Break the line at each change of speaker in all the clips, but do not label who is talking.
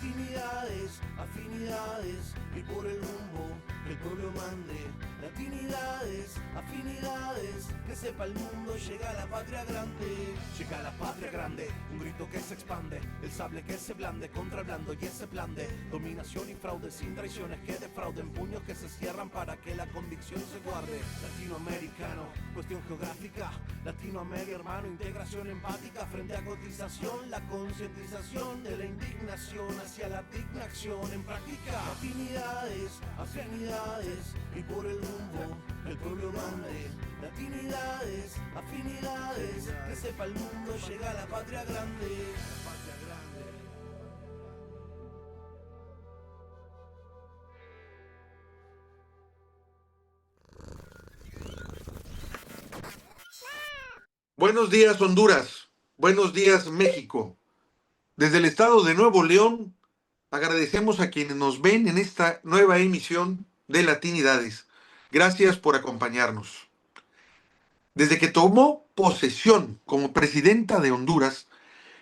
Latinidades, afinidades, y por el rumbo que el pueblo mande. Latinidades, afinidades, que sepa el mundo, llega la patria grande. Llega la patria grande, un grito que se expande, el sable que se blande contra el blando y ese plan de dominación y fraude, sin traiciones que defrauden, puños que se cierran para que la convicción se guarde. Latinoamericano, cuestión geográfica, Latinoamérica hermano, integración empática frente a cotización, la concientización de la indignación hacia la digna acción en práctica. Latinidades, afinidades, y por el rumbo el pueblo mande. Latinidades, afinidades, que sepa el mundo, llega la patria grande. La patria grande.
Buenos días, Honduras. Buenos días, México. Desde el estado de Nuevo León, agradecemos a quienes nos ven en esta nueva emisión de Latinidades. Gracias por acompañarnos. Desde que tomó posesión como presidenta de Honduras,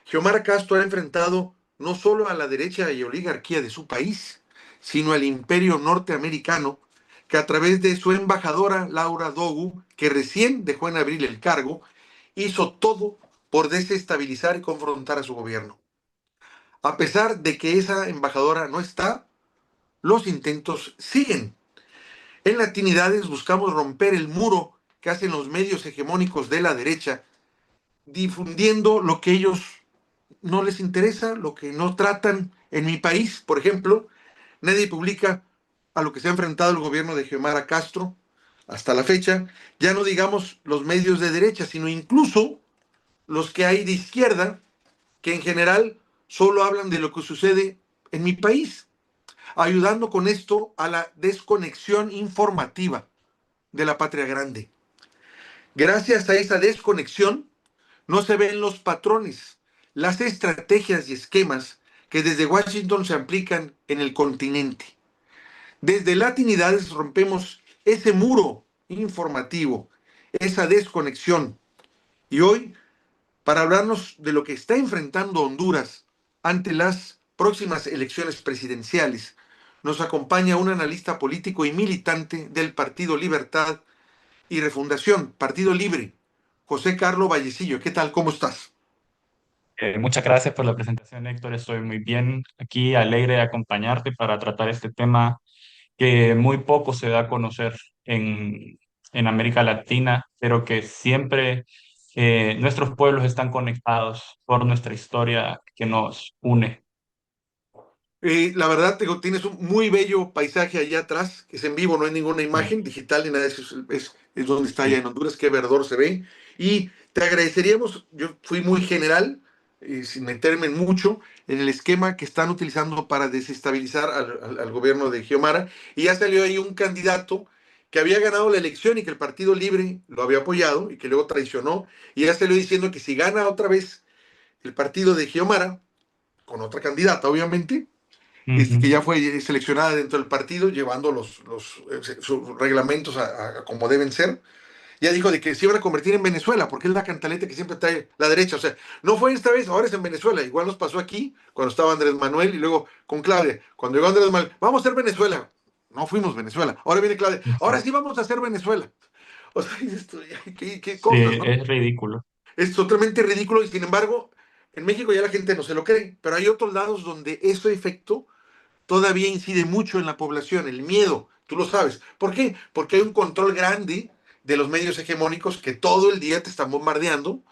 Xiomara Castro ha enfrentado no solo a la derecha y oligarquía de su país, sino al imperio norteamericano, que a través de su embajadora Laura Dogu, que recién dejó en abril el cargo, hizo todo por desestabilizar y confrontar a su gobierno. A pesar de que esa embajadora no está, los intentos siguen. En Latinidades buscamos romper el muro que hacen los medios hegemónicos de la derecha, difundiendo lo que ellos no les interesa, lo que no tratan. En mi país, por ejemplo, nadie publica a lo que se ha enfrentado el gobierno de Xiomara Castro hasta la fecha, ya no digamos los medios de derecha, sino incluso los que hay de izquierda, que en general solo hablan de lo que sucede en mi país, ayudando con esto a la desconexión informativa de la patria grande. Gracias a esa desconexión, no se ven los patrones, las estrategias y esquemas que desde Washington se aplican en el continente. Desde Latinidades rompemos ese muro informativo, esa desconexión. Y hoy, para hablarnos de lo que está enfrentando Honduras ante las próximas elecciones presidenciales, nos acompaña un analista político y militante del Partido Libertad y Refundación, Partido Libre, José Carlos Vallecillo. ¿Qué tal? ¿Cómo estás?
Muchas gracias por la presentación, Héctor. Estoy muy bien aquí, alegre de acompañarte para tratar este tema que muy poco se da a conocer en, en América Latina, pero que siempre nuestros pueblos están conectados por nuestra historia que nos une.
La verdad, tienes un muy bello paisaje allá atrás, que es en vivo, no hay ninguna
Sí,
imagen digital ni nada de eso, es donde está allá
sí.
en Honduras, qué verdor se ve. Y te agradeceríamos, yo fui muy general, sin meterme en mucho, en el esquema que están utilizando para desestabilizar al gobierno de Xiomara. Y ya salió ahí un candidato que había ganado la elección y que el Partido Libre lo había apoyado y que luego traicionó. Y ya salió diciendo que si gana otra vez el partido de Xiomara, con otra candidata, obviamente, que
Ujú.
ya fue seleccionada dentro del partido, llevando sus reglamentos a como deben ser. Ya dijo de que se iban a convertir en Venezuela, porque es la cantaleta que siempre trae la derecha. O sea, no fue esta vez, ahora es en Venezuela. Igual nos pasó aquí, cuando estaba Andrés Manuel y luego con Claudia. Cuando llegó Andrés Manuel, vamos a ser Venezuela. No fuimos Venezuela. Ahora viene Claudia, ahora sí vamos a ser Venezuela. O sea, esto, qué
Sí,
cosas, ¿no?
es ridículo.
Es totalmente ridículo y sin embargo, en México ya la gente no se lo cree, pero hay otros lados donde ese efecto todavía incide mucho en la población, el miedo, tú lo sabes. ¿Por qué? Porque hay un control grande de los medios hegemónicos que todo el día te están bombardeando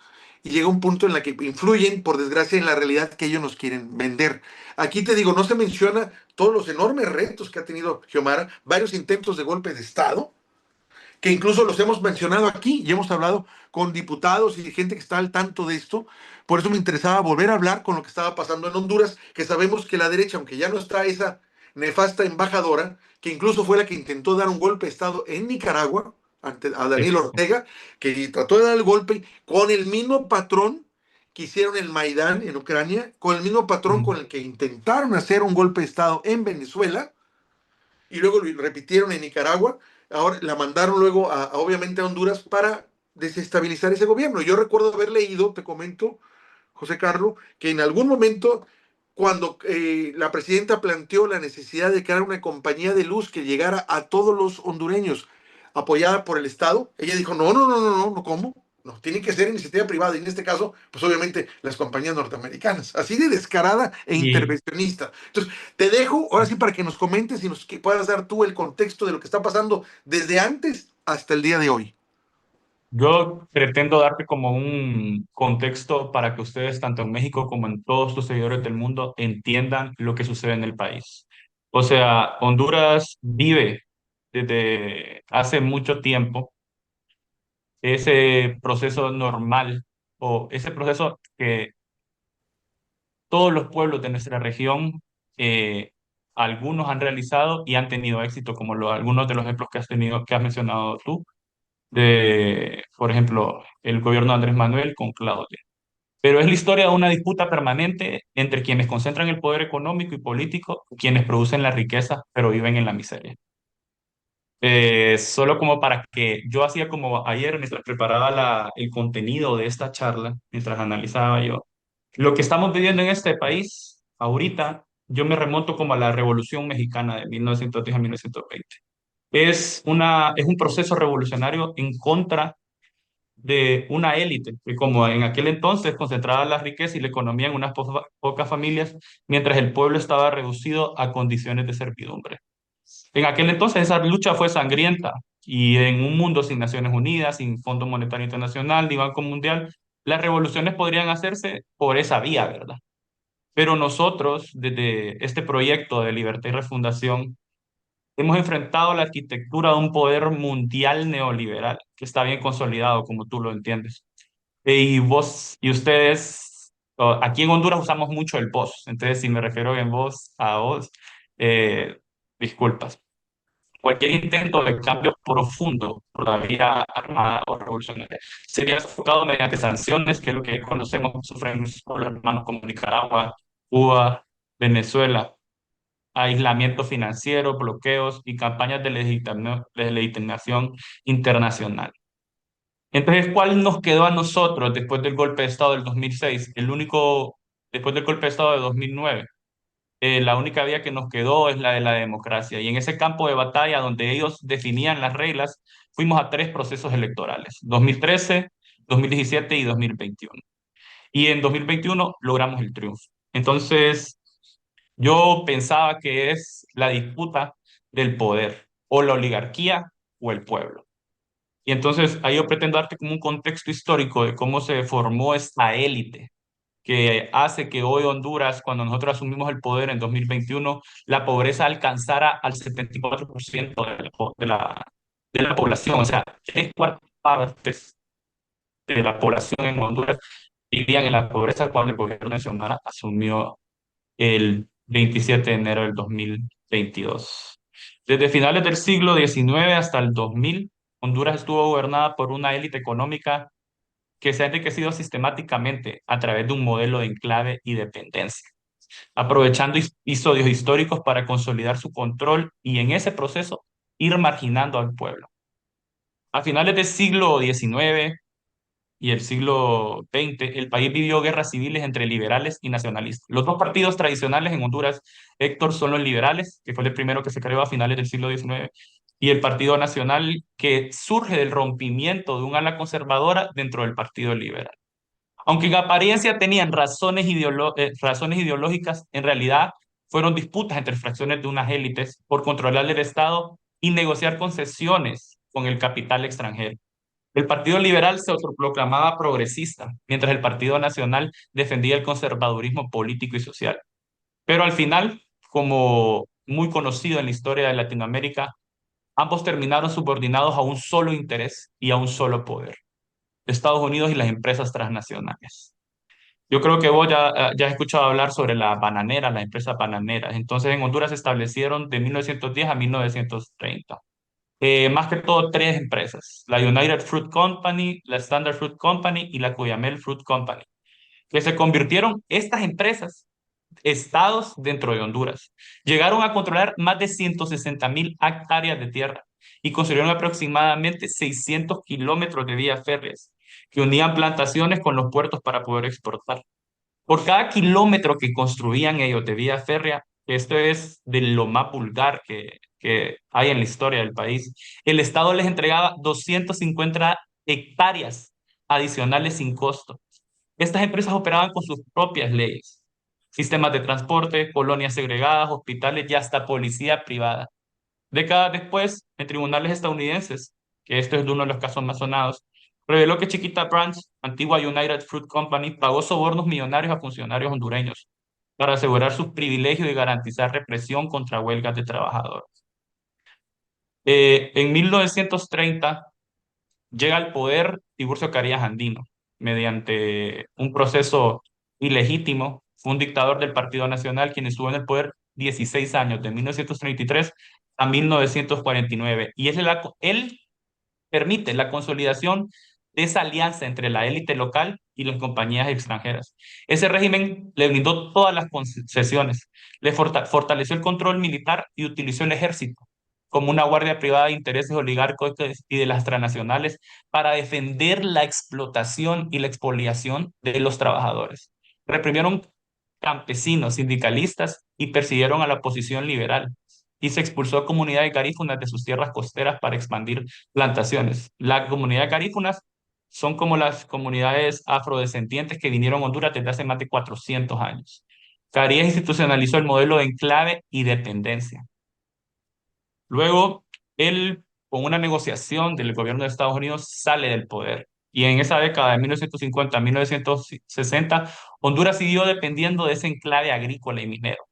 y llega un punto en la que influyen, por desgracia, en la realidad que ellos nos quieren vender. Aquí te digo, no se menciona todos los enormes retos que ha tenido Xiomara, varios intentos de golpe de Estado, que incluso los hemos mencionado aquí y hemos hablado con diputados y gente que está al tanto de esto. Por eso me interesaba volver a hablar con lo que estaba pasando en Honduras, que sabemos que la derecha, aunque ya no está esa nefasta embajadora, que incluso fue la que intentó dar un golpe de Estado en Nicaragua, ante a Daniel
Exacto.
Ortega, que trató de dar el golpe con el mismo patrón que hicieron en Maidán, en Ucrania, con el mismo patrón
Mm.
con el que intentaron hacer un golpe de Estado en Venezuela, y luego lo repitieron en Nicaragua. Ahora la mandaron luego obviamente a Honduras para desestabilizar ese gobierno. Yo recuerdo haber leído, te comento, José Carlos, que en algún momento cuando la presidenta planteó la necesidad de crear una compañía de luz que llegara a todos los hondureños, apoyada por el Estado, ella dijo, no, no, no, no, no, no, ¿cómo? No, tiene que ser iniciativa privada, y en este caso, pues obviamente las compañías norteamericanas, así de descarada e
Y
intervencionista. Entonces, te dejo ahora sí para que nos comentes y nos puedas dar tú el contexto de lo que está pasando desde antes hasta el día de hoy.
yo pretendo darte como un contexto para que ustedes, tanto en México como en todos los seguidores del mundo, entiendan lo que sucede en el país. O sea, Honduras vive desde hace mucho tiempo ese proceso normal o ese proceso que todos los pueblos de nuestra región, eh, algunos han realizado y han tenido éxito, como algunos de los ejemplos que has tenido, que has mencionado tú, de, por ejemplo, el gobierno de Andrés Manuel con Claudia. Pero es la historia de una disputa permanente entre quienes concentran el poder económico y político, quienes producen la riqueza, pero viven en la miseria. Solo como para que yo hacía como ayer, mientras preparaba el contenido de esta charla, mientras analizaba yo, lo que estamos viviendo en este país ahorita, yo me remonto como a la Revolución Mexicana de 1910 a 1920. Es un proceso revolucionario en contra de una élite, que como en aquel entonces concentraba la riqueza y la economía en unas pocas familias, mientras el pueblo estaba reducido a condiciones de servidumbre. En aquel entonces esa lucha fue sangrienta y en un mundo sin Naciones Unidas, sin Fondo Monetario Internacional, ni Banco Mundial, las revoluciones podrían hacerse por esa vía, ¿verdad? Pero nosotros, desde este proyecto de libertad y refundación, hemos enfrentado la arquitectura de un poder mundial neoliberal que está bien consolidado, como tú lo entiendes. Y vos y ustedes, aquí en Honduras usamos mucho el vos, entonces si me refiero en vos a vos, eh, disculpas. Cualquier intento de cambio profundo por la vía armada o revolucionaria sería sofocado mediante sanciones, que es lo que conocemos, sufren los hermanos como Nicaragua, Cuba, Venezuela, aislamiento financiero, bloqueos y campañas de legitimación internacional. Entonces, ¿cuál nos quedó a nosotros después del golpe de Estado del 2006? El único, después del golpe de Estado de 2009, la única vía que nos quedó es la de la democracia. Y en ese campo de batalla donde ellos definían las reglas, fuimos a tres procesos electorales, 2013, 2017 y 2021. Y en 2021 logramos el triunfo. Entonces, yo pensaba que es la disputa del poder, o la oligarquía o el pueblo. Y entonces ahí yo pretendo darte como un contexto histórico de cómo se formó esta élite que hace que hoy Honduras, cuando nosotros asumimos el poder en 2021, la pobreza alcanzara al 74% de la población. O sea, tres cuartas partes de la población en Honduras vivían en la pobreza cuando el gobierno de Xiomara asumió el 27 de enero del 2022. Desde finales del siglo XIX hasta el 2000, Honduras estuvo gobernada por una élite económica que se ha enriquecido sistemáticamente a través de un modelo de enclave y dependencia, aprovechando episodios históricos para consolidar su control y en ese proceso ir marginando al pueblo. A finales del siglo XIX y el siglo XX, el país vivió guerras civiles entre liberales y nacionalistas. Los dos partidos tradicionales en Honduras, Héctor, son los liberales, que fue el primero que se creó a finales del siglo XIX, y el Partido Nacional, que surge del rompimiento de un ala conservadora dentro del Partido Liberal. Aunque en apariencia tenían razones ideológicas, en realidad fueron disputas entre fracciones de unas élites por controlar el Estado y negociar concesiones con el capital extranjero. El Partido Liberal se autoproclamaba progresista, mientras el Partido Nacional defendía el conservadurismo político y social. Pero al final, como muy conocido en la historia de Latinoamérica, ambos terminaron subordinados a un solo interés y a un solo poder: Estados Unidos y las empresas transnacionales. Yo creo que vos ya has escuchado hablar sobre la bananera, las empresas bananeras. Entonces, en Honduras se establecieron de 1910 a 1930. Más que todo tres empresas: la United Fruit Company, la Standard Fruit Company y la Cuyamel Fruit Company, que se convirtieron estas empresas estados dentro de Honduras. Llegaron a controlar más de 160.000 hectáreas de tierra y construyeron aproximadamente 600 kilómetros de vías férreas que unían plantaciones con los puertos para poder exportar. Por cada kilómetro que construían ellos de vía férrea, esto es de lo más vulgar que hay en la historia del país, el Estado les entregaba 250 hectáreas adicionales sin costo. Estas empresas operaban con sus propias leyes, sistemas de transporte, colonias segregadas, hospitales y hasta policía privada. Décadas después, en tribunales estadounidenses, que este es de uno de los casos más sonados, reveló que Chiquita Branch, antigua United Fruit Company, pagó sobornos millonarios a funcionarios hondureños para asegurar sus privilegios y garantizar represión contra huelgas de trabajadores. En 1930 llega al poder Tiburcio Carías Andino mediante un proceso ilegítimo. Fue un dictador del Partido Nacional quien estuvo en el poder 16 años, de 1933 a 1949. Y él permite la consolidación de esa alianza entre la élite local y las compañías extranjeras. Ese régimen le brindó todas las concesiones, le fortaleció el control militar y utilizó el ejército como una guardia privada de intereses oligárquicos y de las transnacionales para defender la explotación y la expoliación de los trabajadores. Reprimieron campesinos, sindicalistas y persiguieron a la oposición liberal y se expulsó a comunidades garífunas de sus tierras costeras para expandir plantaciones. La comunidad de garífunas son como las comunidades afrodescendientes que vinieron a Honduras desde hace más de 400 años. Carías institucionalizó el modelo de enclave y dependencia. Luego, él, con una negociación del gobierno de Estados Unidos, sale del poder. Y en esa década de 1950 a 1960, Honduras siguió dependiendo de ese enclave agrícola y minero.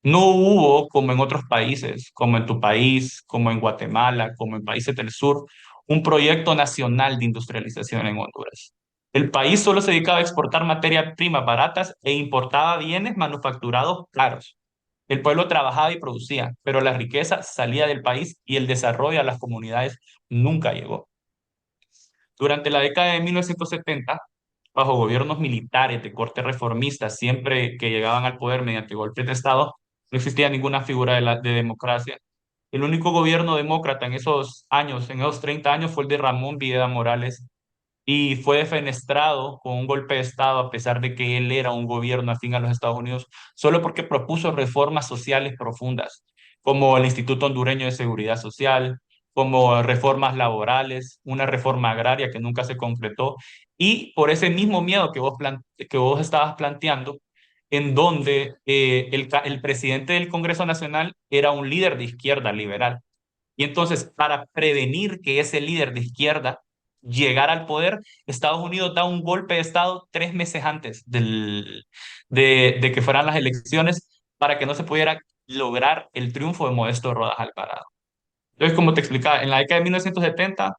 No hubo, como en otros países, como en tu país, como en Guatemala, como en países del sur, un proyecto nacional de industrialización en Honduras. El país solo se dedicaba a exportar materias primas baratas e importaba bienes manufacturados caros. El pueblo trabajaba y producía, pero la riqueza salía del país y el desarrollo a las comunidades nunca llegó. Durante la década de 1970, bajo gobiernos militares de corte reformista, siempre que llegaban al poder mediante golpes de Estado, no existía ninguna figura de democracia. El único gobierno demócrata en esos años, en esos 30 años, fue el de Ramón Villeda Morales, y fue defenestrado con un golpe de Estado a pesar de que él era un gobierno afín a los Estados Unidos, solo porque propuso reformas sociales profundas, como el Instituto Hondureño de Seguridad Social, como reformas laborales, una reforma agraria que nunca se concretó, y por ese mismo miedo que vos estabas planteando, en donde el presidente del Congreso Nacional era un líder de izquierda liberal. Y entonces, para prevenir que ese líder de izquierda llegara al poder, Estados Unidos da un golpe de Estado 3 meses antes de que fueran las elecciones para que no se pudiera lograr el triunfo de Modesto Rodas Alvarado. Entonces, como te explicaba, en la década de 1970,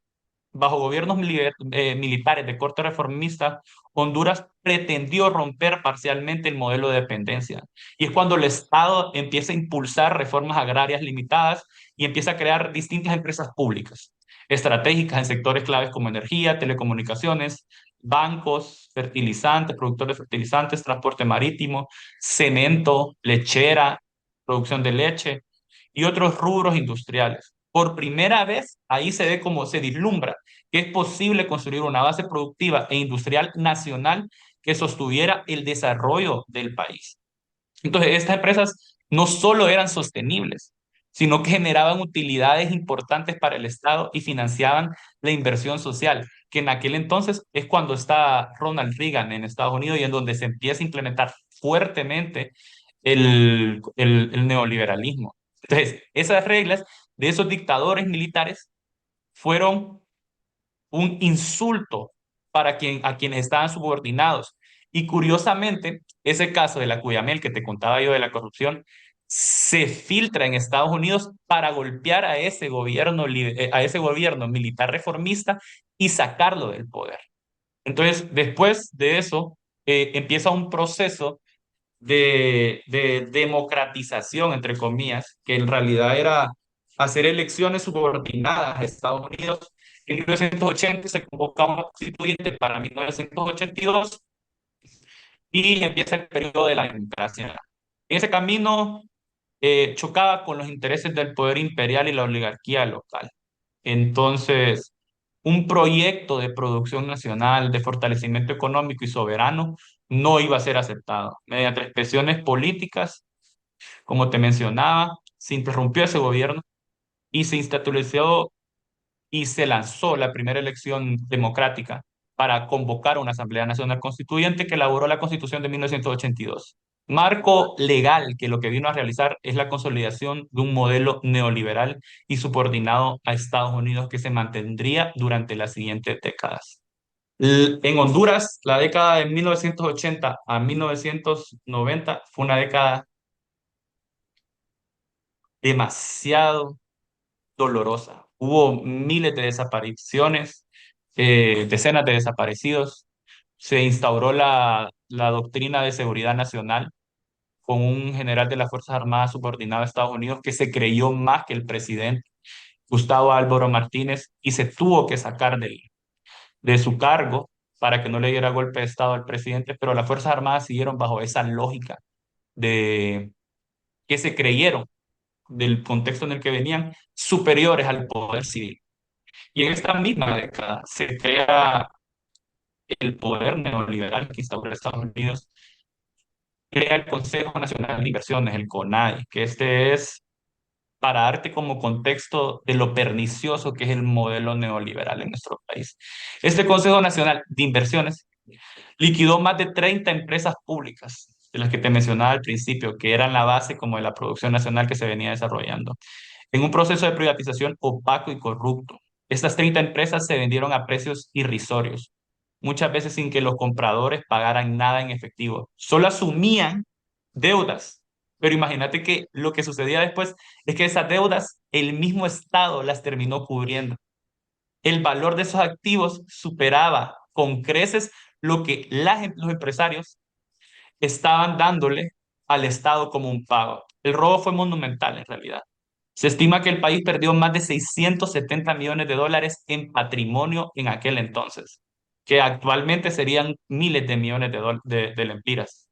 bajo gobiernos militares de corte reformista, Honduras pretendió romper parcialmente el modelo de dependencia. Y es cuando el Estado empieza a impulsar reformas agrarias limitadas y empieza a crear distintas empresas públicas, estratégicas en sectores claves como energía, telecomunicaciones, bancos, fertilizantes, productores de fertilizantes, transporte marítimo, cemento, lechera, producción de leche y otros rubros industriales. Por primera vez, ahí se ve cómo se vislumbra que es posible construir una base productiva e industrial nacional que sostuviera el desarrollo del país. Entonces, estas empresas no solo eran sostenibles, sino que generaban utilidades importantes para el Estado y financiaban la inversión social, que en aquel entonces es cuando está Ronald Reagan en Estados Unidos y en donde se empieza a implementar fuertemente el neoliberalismo. Entonces, esas reglas de esos dictadores militares fueron un insulto a quienes estaban subordinados. Y curiosamente, ese caso de la Cuyamel que te contaba yo de la corrupción, se filtra en Estados Unidos para golpear a ese gobierno militar reformista y sacarlo del poder. Entonces, después de eso, empieza un proceso de democratización, entre comillas, que en realidad era hacer elecciones subordinadas a Estados Unidos. En 1980 se convoca un constituyente para 1982 y empieza el periodo de la democracia. En ese camino chocaba con los intereses del poder imperial y la oligarquía local. Entonces, un proyecto de producción nacional, de fortalecimiento económico y soberano, no iba a ser aceptado. Mediante presiones políticas, como te mencionaba, se interrumpió ese gobierno y se institucionalizó y se lanzó la primera elección democrática para convocar una Asamblea Nacional Constituyente que elaboró la Constitución de 1982. Marco legal que lo que vino a realizar es la consolidación de un modelo neoliberal y subordinado a Estados Unidos que se mantendría durante las siguientes décadas. En Honduras, la década de 1980 a 1990 fue una década demasiado dolorosa. Hubo miles de desapariciones, decenas de desaparecidos. Se instauró la doctrina de seguridad nacional con un general de las Fuerzas Armadas subordinado a Estados Unidos que se creyó más que el presidente, Gustavo Álvaro Martínez, y se tuvo que sacar de su cargo para que no le diera golpe de Estado al presidente, pero las Fuerzas Armadas siguieron bajo esa lógica de que se creyeron del contexto en el que venían superiores al poder civil. Y en esta misma década se crea el poder neoliberal que instauró Estados Unidos, crea el Consejo Nacional de Inversiones, el CONAI, que este es para darte como contexto de lo pernicioso que es el modelo neoliberal en nuestro país. Este Consejo Nacional de Inversiones liquidó más de 30 empresas públicas, de las que te mencionaba al principio, que eran la base como de la producción nacional que se venía desarrollando, en un proceso de privatización opaco y corrupto. Estas 30 empresas se vendieron a precios irrisorios, muchas veces sin que los compradores pagaran nada en efectivo. Solo asumían deudas. Pero imagínate que lo que sucedía después es que esas deudas el mismo Estado las terminó cubriendo. El valor de esos activos superaba con creces lo que los empresarios estaban dándole al Estado como un pago. El robo fue monumental en realidad. Se estima que el país perdió más de 670 millones de dólares en patrimonio en aquel entonces, que actualmente serían miles de millones de lempiras.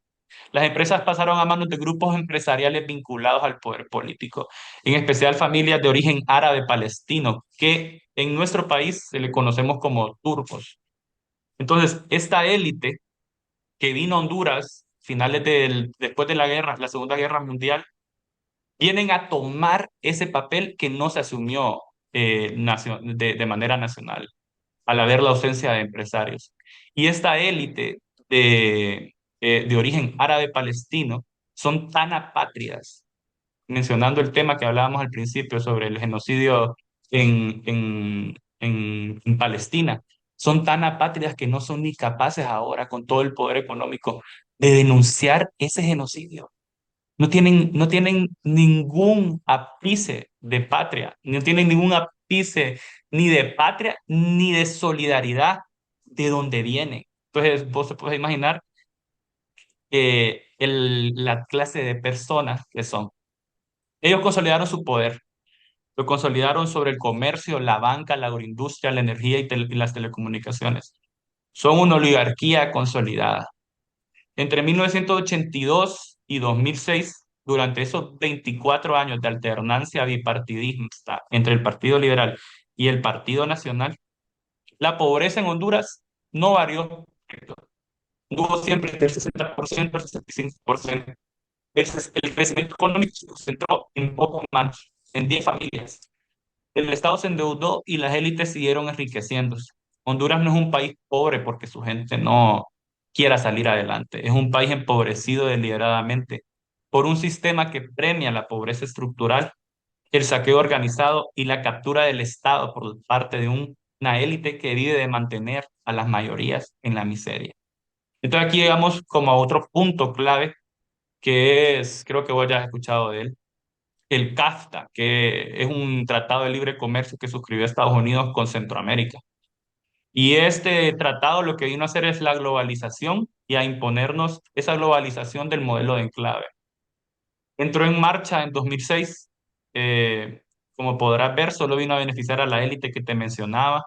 Las empresas pasaron a manos de grupos empresariales vinculados al poder político, en especial familias de origen árabe palestino, que en nuestro país se le conocemos como turcos. Entonces, esta élite que vino a Honduras después de la guerra, la Segunda Guerra Mundial, vienen a tomar ese papel que no se asumió de manera nacional, al haber la ausencia de empresarios. Y esta élite de origen árabe-palestino son tan apátridas, mencionando el tema que hablábamos al principio sobre el genocidio en Palestina, son tan apátridas que no son ni capaces ahora, con todo el poder económico, de denunciar ese genocidio. No tienen ningún ápice de patria, no tienen ningún ápice ni de patria ni de solidaridad de donde vienen. Entonces, vos te puedes imaginar la clase de personas que son. Ellos consolidaron su poder, lo consolidaron sobre el comercio, la banca, la agroindustria, la energía y las telecomunicaciones. Son una oligarquía consolidada. Entre 1982 y 2006, durante esos 24 años de alternancia bipartidista entre el Partido Liberal y el Partido Nacional, la pobreza en Honduras no varió. Hubo siempre del 60% al 65%. El crecimiento económico se concentró en pocas manos, en 10 familias. El Estado se endeudó y las élites siguieron enriqueciéndose. Honduras no es un país pobre porque su gente no quiera salir adelante. Es un país empobrecido deliberadamente por un sistema que premia la pobreza estructural, el saqueo organizado y la captura del Estado por parte de una élite que vive de mantener a las mayorías en la miseria. Entonces aquí llegamos como a otro punto clave que es, creo que vos ya has escuchado de él, el CAFTA, que es un tratado de libre comercio que suscribió Estados Unidos con Centroamérica. Y este tratado lo que vino a hacer es la globalización y a imponernos esa globalización del modelo de enclave. Entró en marcha en 2006. Como podrás ver, solo vino a beneficiar a la élite que te mencionaba.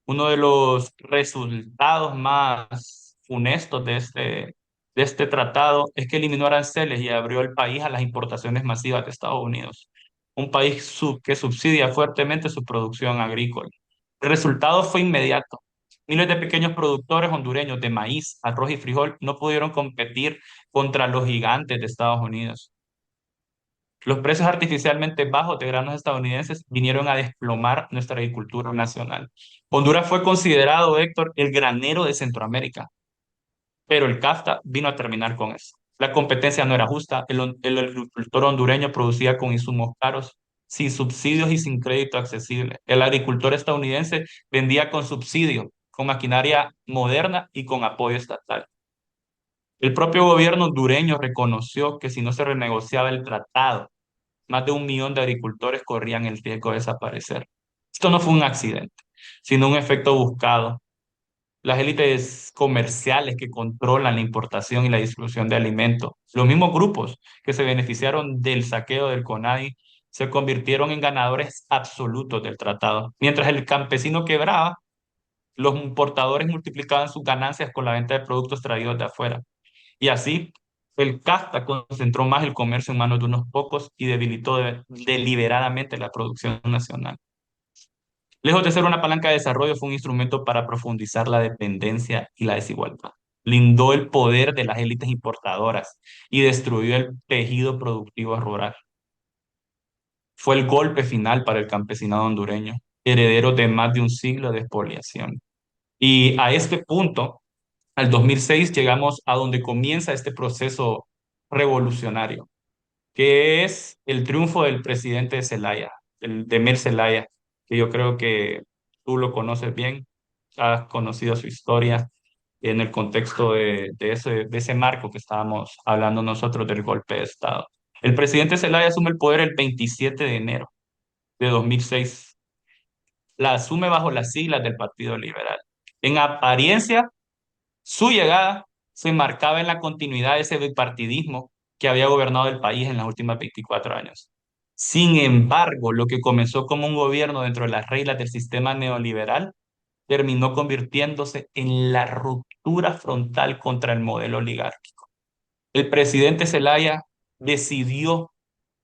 Uno de los resultados más funestos de este tratado es que eliminó aranceles y abrió el país a las importaciones masivas de Estados Unidos, un país que subsidia fuertemente su producción agrícola. El resultado fue inmediato. Miles de pequeños productores hondureños de maíz, arroz y frijol no pudieron competir contra los gigantes de Estados Unidos. Los precios artificialmente bajos de granos estadounidenses vinieron a desplomar nuestra agricultura nacional. Honduras fue considerado, Héctor, el granero de Centroamérica, pero el CAFTA vino a terminar con eso. La competencia no era justa, el agricultor hondureño producía con insumos caros, sin subsidios y sin crédito accesible. El agricultor estadounidense vendía con subsidio, con maquinaria moderna y con apoyo estatal. El propio gobierno hondureño reconoció que si no se renegociaba el tratado, más de 1 millón de agricultores corrían el riesgo de desaparecer. Esto no fue un accidente, sino un efecto buscado. Las élites comerciales que controlan la importación y la distribución de alimentos, los mismos grupos que se beneficiaron del saqueo del CONADI, se convirtieron en ganadores absolutos del tratado. Mientras el campesino quebraba, los importadores multiplicaban sus ganancias con la venta de productos traídos de afuera. Y así, el CAFTA concentró más el comercio en manos de unos pocos y debilitó deliberadamente la producción nacional. Lejos de ser una palanca de desarrollo, fue un instrumento para profundizar la dependencia y la desigualdad. Blindó el poder de las élites importadoras y destruyó el tejido productivo rural. Fue el golpe final para el campesinado hondureño, heredero de más de un siglo de expoliación. Y a este punto, al 2006, llegamos a donde comienza este proceso revolucionario, que es el triunfo del presidente Zelaya, el Demir Zelaya, que yo creo que tú lo conoces bien, has conocido su historia en el contexto de ese marco que estábamos hablando nosotros del golpe de Estado. El presidente Zelaya asume el poder el 27 de enero de 2006. La asume bajo las siglas del Partido Liberal. En apariencia, su llegada se marcaba en la continuidad de ese bipartidismo que había gobernado el país en los últimos 24 años. Sin embargo, lo que comenzó como un gobierno dentro de las reglas del sistema neoliberal terminó convirtiéndose en la ruptura frontal contra el modelo oligárquico. El presidente Zelaya decidió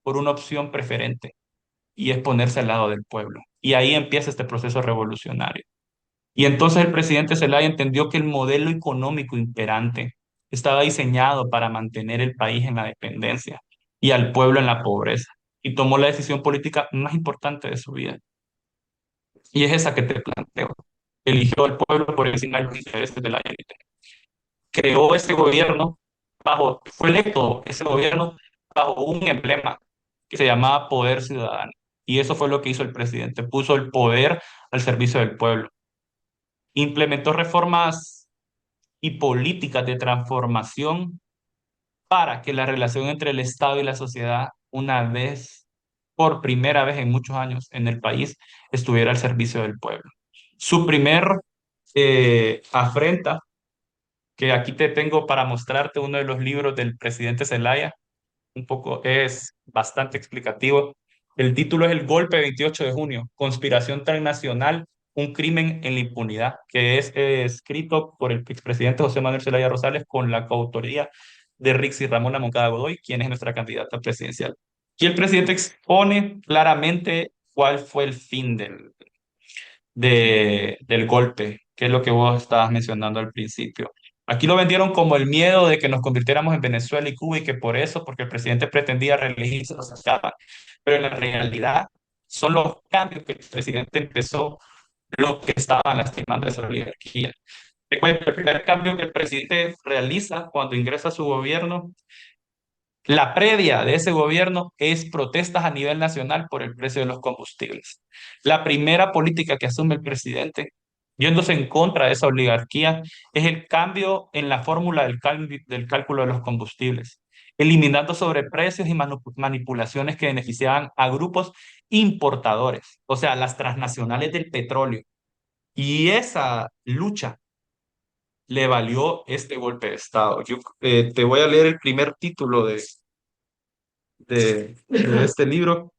por una opción preferente y es ponerse al lado del pueblo. Y ahí empieza este proceso revolucionario. Y entonces el presidente Zelaya entendió que el modelo económico imperante estaba diseñado para mantener el país en la dependencia y al pueblo en la pobreza. Y tomó la decisión política más importante de su vida. Y es esa que te planteo. Eligió al pueblo por encima de los intereses de la élite. Creó ese gobierno fue electo ese gobierno bajo un emblema que se llamaba Poder Ciudadano. Y eso fue lo que hizo el presidente. Puso el poder al servicio del pueblo. Implementó reformas y políticas de transformación para que la relación entre el Estado y la sociedad, por primera vez en muchos años en el país, estuviera al servicio del pueblo. Su primer afrenta, que aquí te tengo para mostrarte uno de los libros del presidente Zelaya, un poco es bastante explicativo. El título es El golpe 28 de junio, conspiración transnacional, un crimen en la impunidad, que es escrito por el expresidente José Manuel Zelaya Rosales con la coautoría de Rixy Ramón Moncada Godoy, quien es nuestra candidata presidencial. Aquí el presidente expone claramente cuál fue el fin del golpe, que es lo que vos estabas mencionando al principio. Aquí lo vendieron como el miedo de que nos convirtiéramos en Venezuela y Cuba y que por eso, porque el presidente pretendía reelegirse, nos escapa. Pero en la realidad son los cambios que el presidente empezó los que estaban lastimando esa oligarquía. Te cuento, el primer cambio que el presidente realiza cuando ingresa a su gobierno, la previa de ese gobierno es protestas a nivel nacional por el precio de los combustibles. La primera política que asume el presidente, yéndose en contra de esa oligarquía, es el cambio en la fórmula del cálculo de los combustibles, eliminando sobreprecios y manipulaciones que beneficiaban a grupos importadores, o sea, las transnacionales del petróleo. Y esa lucha le valió este golpe de Estado. Yo te voy a leer el primer título de este libro,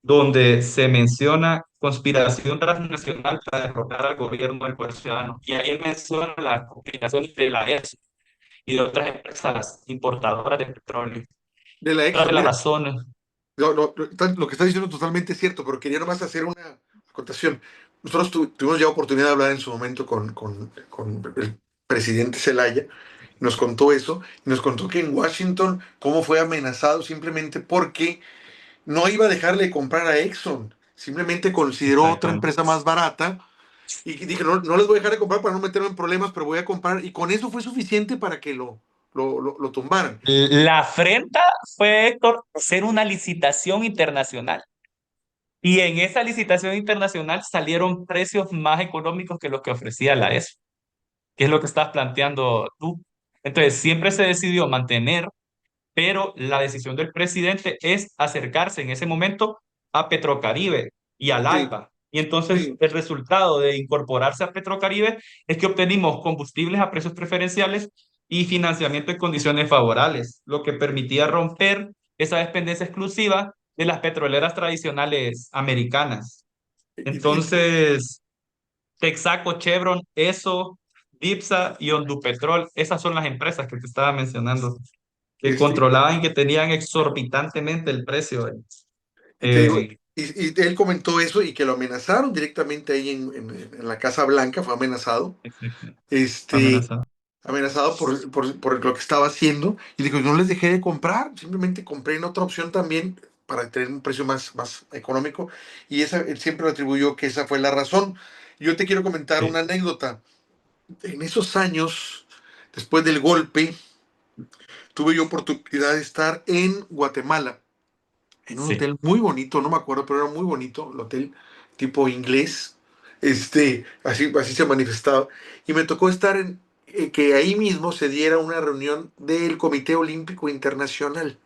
donde se menciona conspiración transnacional para derrotar al gobierno del pueblo ciudadano. Y ahí menciona la conspiración de la ESO y de otras empresas importadoras de petróleo.
De la
Otra
EXO,
de las
mira,
razones.
lo que estás diciendo es totalmente cierto, pero quería nomás hacer una acotación. nosotros tuvimos ya oportunidad de hablar en su momento con el presidente Zelaya, nos contó eso, y nos contó que en Washington cómo fue amenazado simplemente porque no iba a dejarle comprar a Exxon, simplemente consideró otra
Exactamente.
empresa más barata y dije, no, no les voy a dejar de comprar para no meterme en problemas, pero voy a comprar, y con eso fue suficiente para que lo tumbaran.
La afrenta fue, Héctor, ser una licitación internacional. Y en esa licitación internacional salieron precios más económicos que los que ofrecía la ESO, que es lo que estás planteando tú. Entonces, siempre se decidió mantener, pero la decisión del presidente es acercarse en ese momento a Petrocaribe y al
Sí,
ALBA. Y entonces
sí,
el resultado de incorporarse a Petrocaribe es que obtenimos combustibles a precios preferenciales y financiamiento en condiciones favorables, lo que permitía romper esa dependencia exclusiva de las petroleras tradicionales americanas.
y
Entonces, Texaco, Chevron, ESO, DIPSA y Hondupetrol, esas son las empresas que te estaba mencionando que
este,
controlaban y que tenían exorbitantemente el precio.
y te digo,
Eh,
y él comentó eso y que lo amenazaron directamente ahí en la Casa Blanca, fue amenazado,
Exacto.
este,
Amenazado.
amenazado por lo que estaba haciendo. Y dijo, no les dejé de comprar, simplemente compré en otra opción también para tener un precio más económico. Y esa, él siempre lo atribuyó que esa fue la razón. Yo te quiero comentar
Sí,
una anécdota. En esos años, después del golpe, tuve yo oportunidad de estar en Guatemala en un
sí,
hotel muy bonito, no me acuerdo, pero era muy bonito, el hotel tipo inglés, así se manifestaba, y me tocó estar que ahí mismo se diera una reunión del Comité Olímpico Internacional.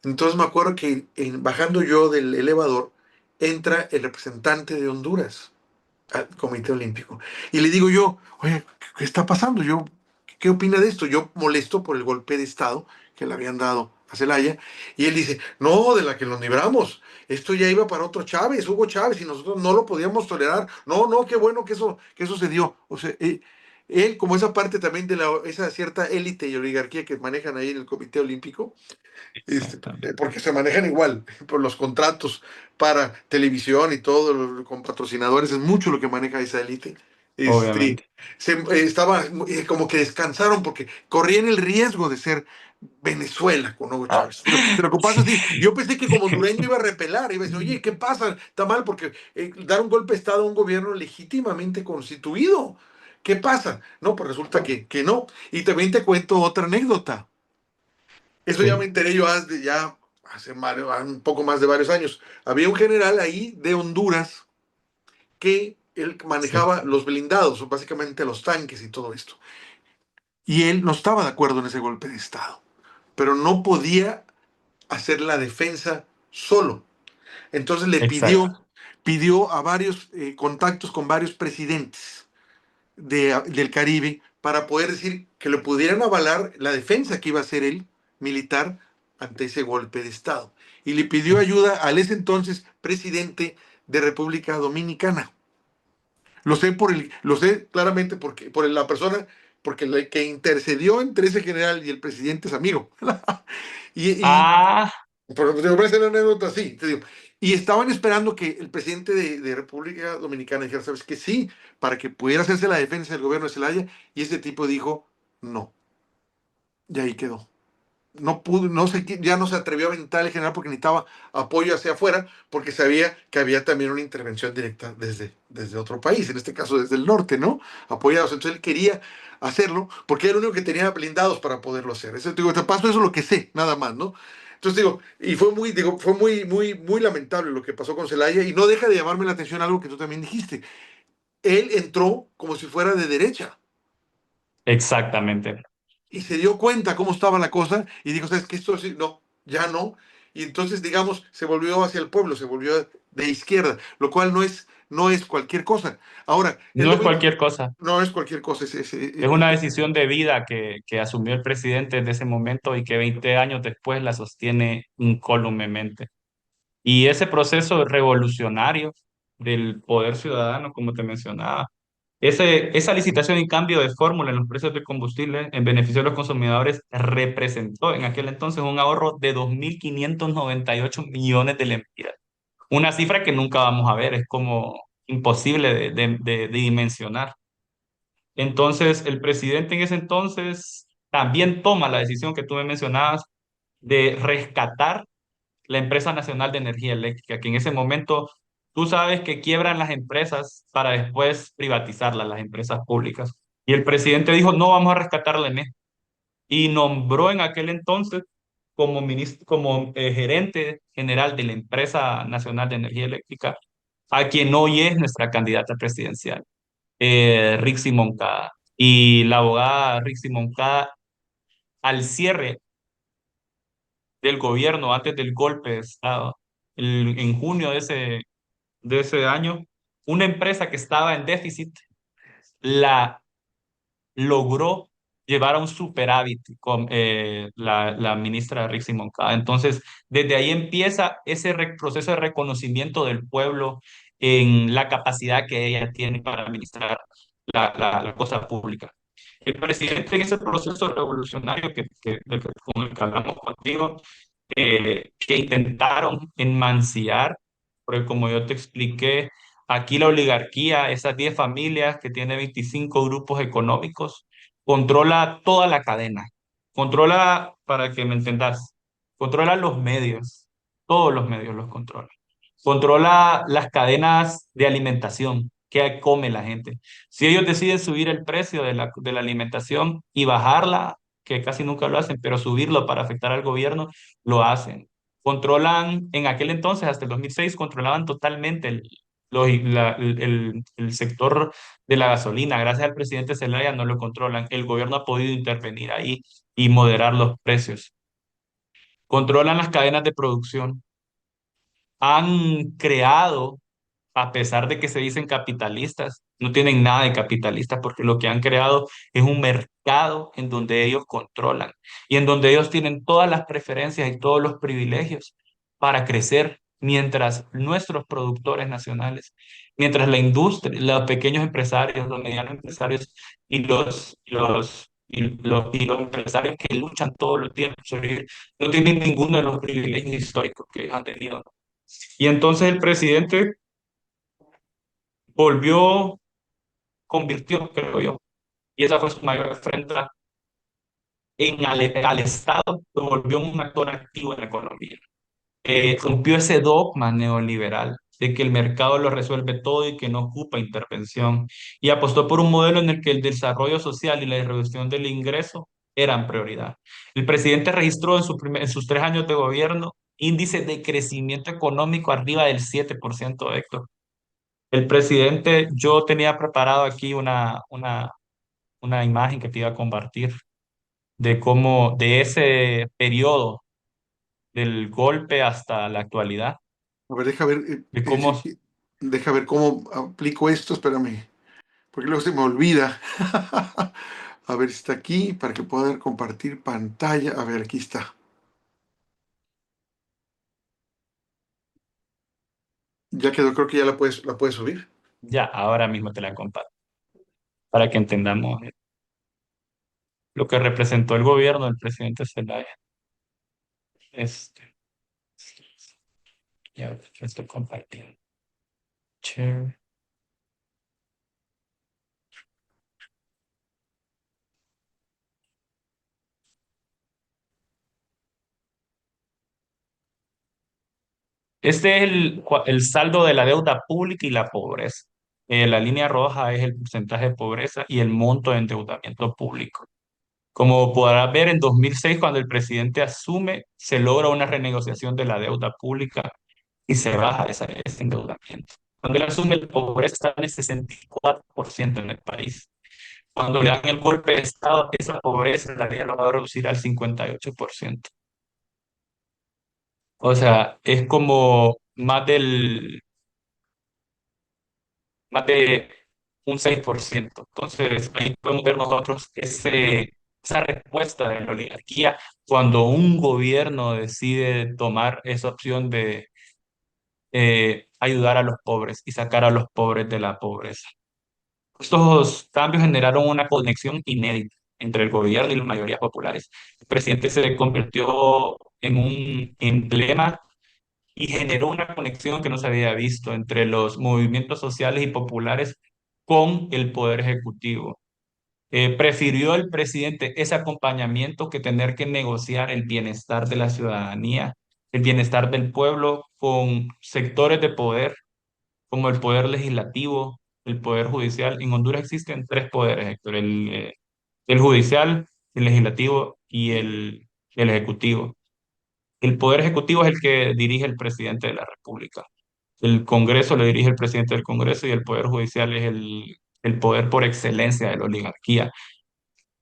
Entonces me acuerdo que bajando yo del elevador, entra el representante de Honduras al Comité Olímpico. Y le digo yo, oye, ¿qué está pasando? ¿Qué opina de esto? Yo molesto por el golpe de Estado que le habían dado a Zelaya. Y él dice, no, de la que nos libramos. Esto ya iba para otro Chávez, Hugo Chávez, y nosotros no lo podíamos tolerar. No, no, qué bueno que eso se dio. O sea, él, como esa parte también de esa cierta élite y oligarquía que manejan ahí en el Comité Olímpico,
exactamente.
porque se manejan igual por los contratos para televisión y todo, con patrocinadores, es mucho lo que maneja esa élite. Este,
Obviamente.
estaba como que descansaron porque corrían el riesgo de ser Venezuela con Hugo Chávez. Te lo ocupas así. Yo pensé que como hondureño iba a repelar, iba a decir, oye, ¿qué pasa? Está mal porque dar un golpe de Estado a un gobierno legítimamente constituido. ¿Qué pasa? No, pues resulta que no. Y también te cuento otra anécdota. Eso ya me
Sí,
enteré yo ya hace un poco más de varios años. Había un general ahí de Honduras que él
sí,
manejaba los blindados, básicamente los tanques y todo esto. Y él no estaba de acuerdo en ese golpe de Estado, pero no podía hacer la defensa solo. Entonces
exacto.
pidió a varios contactos con varios presidentes del Caribe para poder decir que le pudieran avalar la defensa que iba a hacer él, militar, ante ese golpe de Estado. Y le pidió ayuda al ese entonces presidente de República Dominicana. Lo sé claramente porque, por la persona, porque el que intercedió entre ese general y el presidente es amigo. y,
Ah,
pero te voy a hacer una anécdota así, te digo. Y estaban esperando que el presidente de República Dominicana dijera, ¿sabes qué? Sí, para que pudiera hacerse la defensa del gobierno de Zelaya. Y ese tipo dijo, no. Y ahí quedó. No pudo, no sé, ya no se atrevió a aventar el general porque necesitaba apoyo hacia afuera, porque sabía que había también una intervención directa desde otro país, en este caso desde el norte, ¿no? Apoyados. Entonces él quería hacerlo porque era el único que tenía blindados para poderlo hacer. Eso, digo, te paso eso lo que sé, nada más, ¿no? Entonces digo, y fue muy lamentable lo que pasó con Zelaya y no deja de llamarme la atención algo que tú también dijiste. Él entró como si fuera de derecha
exactamente.
y se dio cuenta cómo estaba la cosa y dijo, ¿sabes qué? Esto sí, no, ya no. Y entonces, digamos, se volvió hacia el pueblo, se volvió de izquierda, lo cual no es cualquier cosa. Ahora, es
No
lo
es
mismo,
cualquier cosa.
no es cualquier cosa.
Es una decisión de vida que asumió el presidente en ese momento y que 20 años después la sostiene incólumemente. Y ese proceso revolucionario del poder ciudadano, como te mencionaba, esa licitación y cambio de fórmula en los precios del combustible en beneficio de los consumidores representó en aquel entonces un ahorro de 2.598 millones de lempiras. Una cifra que nunca vamos a ver, es como imposible de dimensionar. Entonces, el presidente en ese entonces también toma la decisión que tú me mencionabas de rescatar la empresa nacional de energía eléctrica, que en ese momento tú sabes que quiebran las empresas para después privatizarlas, las empresas públicas. Y el presidente dijo, no vamos a rescatar la ENE. Y nombró en aquel entonces como, como gerente general de la empresa nacional de energía eléctrica a quien hoy es nuestra candidata presidencial, Rixi Moncada. Y la abogada Rixi Moncada, al cierre del gobierno, antes del golpe de Estado, en junio de ese año, una empresa que estaba en déficit la logró llevar a un superávit con la ministra Rixi Moncada. Entonces, desde ahí empieza ese proceso de reconocimiento del pueblo en la capacidad que ella tiene para administrar la cosa pública. El presidente en ese proceso revolucionario con el que hablamos contigo, que intentaron enmancillar, porque como yo te expliqué, aquí la oligarquía, esas 10 familias que tiene 25 grupos económicos, controla toda la cadena. Controla, para que me entendas, controla los medios, todos los medios los controla. Controla las cadenas de alimentación, qué come la gente. Si ellos deciden subir el precio de la alimentación y bajarla, que casi nunca lo hacen, pero subirlo para afectar al gobierno, lo hacen. Controlan, en aquel entonces, hasta el 2006, controlaban totalmente el sector de la gasolina. Gracias al presidente Zelaya no lo controlan. El gobierno ha podido intervenir ahí y moderar los precios. Controlan las cadenas de producción. Han creado, a pesar de que se dicen capitalistas, no tienen nada de capitalistas porque lo que han creado es un mercado en donde ellos controlan y en donde ellos tienen todas las preferencias y todos los privilegios para crecer, mientras nuestros productores nacionales, mientras la industria, los pequeños empresarios, los medianos empresarios y los empresarios que luchan todos los días por sobrevivir, no tienen ninguno de los privilegios históricos que han tenido. Y entonces el presidente volvió, convirtió, creo yo, y esa fue su mayor afrenta al Estado, lo volvió un actor activo en la economía. Rompió ese dogma neoliberal de que el mercado lo resuelve todo y que no ocupa intervención, y apostó por un modelo en el que el desarrollo social y la reducción del ingreso eran prioridad. El presidente registró en sus 3 años de gobierno índices de crecimiento económico arriba del 7%, Héctor. El presidente, yo tenía preparado aquí una imagen que te iba a compartir de cómo, de ese periodo del golpe hasta la actualidad,
A ver, deja ver,
de cómo,
deja ver cómo aplico esto, espérame, porque luego se me olvida. A ver si está aquí para que pueda compartir pantalla. A ver, aquí está. Ya quedó, creo que ya la puedes subir.
ya, ahora mismo te la comparto, para que entendamos lo que representó el gobierno del presidente Zelaya. Este, ya lo estoy compartiendo. Share. Este es el saldo de la deuda pública y la pobreza. La línea roja es el porcentaje de pobreza y el monto de endeudamiento público. Como podrás ver, en 2006, cuando el presidente asume, se logra una renegociación de la deuda pública y se baja ese endeudamiento. Cuando él asume, la pobreza está en el 64% en el país. Cuando le dan el golpe de Estado, esa pobreza la había logrado reducir al 58%. O sea, es como más de un 6%. Entonces, ahí podemos ver nosotros esa respuesta de la oligarquía cuando un gobierno decide tomar esa opción de ayudar a los pobres y sacar a los pobres de la pobreza. Estos cambios generaron una conexión inédita entre el gobierno y las mayorías populares. El presidente se convirtió en un emblema y generó una conexión que no se había visto entre los movimientos sociales y populares con el poder ejecutivo. Prefirió el presidente ese acompañamiento que tener que negociar el bienestar de la ciudadanía, el bienestar del pueblo con sectores de poder como el poder legislativo, el poder judicial. En Honduras existen tres poderes, Héctor, el judicial, el legislativo y el ejecutivo. El poder ejecutivo es el que dirige el presidente de la República. El Congreso lo dirige el presidente del Congreso y el poder judicial es el poder por excelencia de la oligarquía.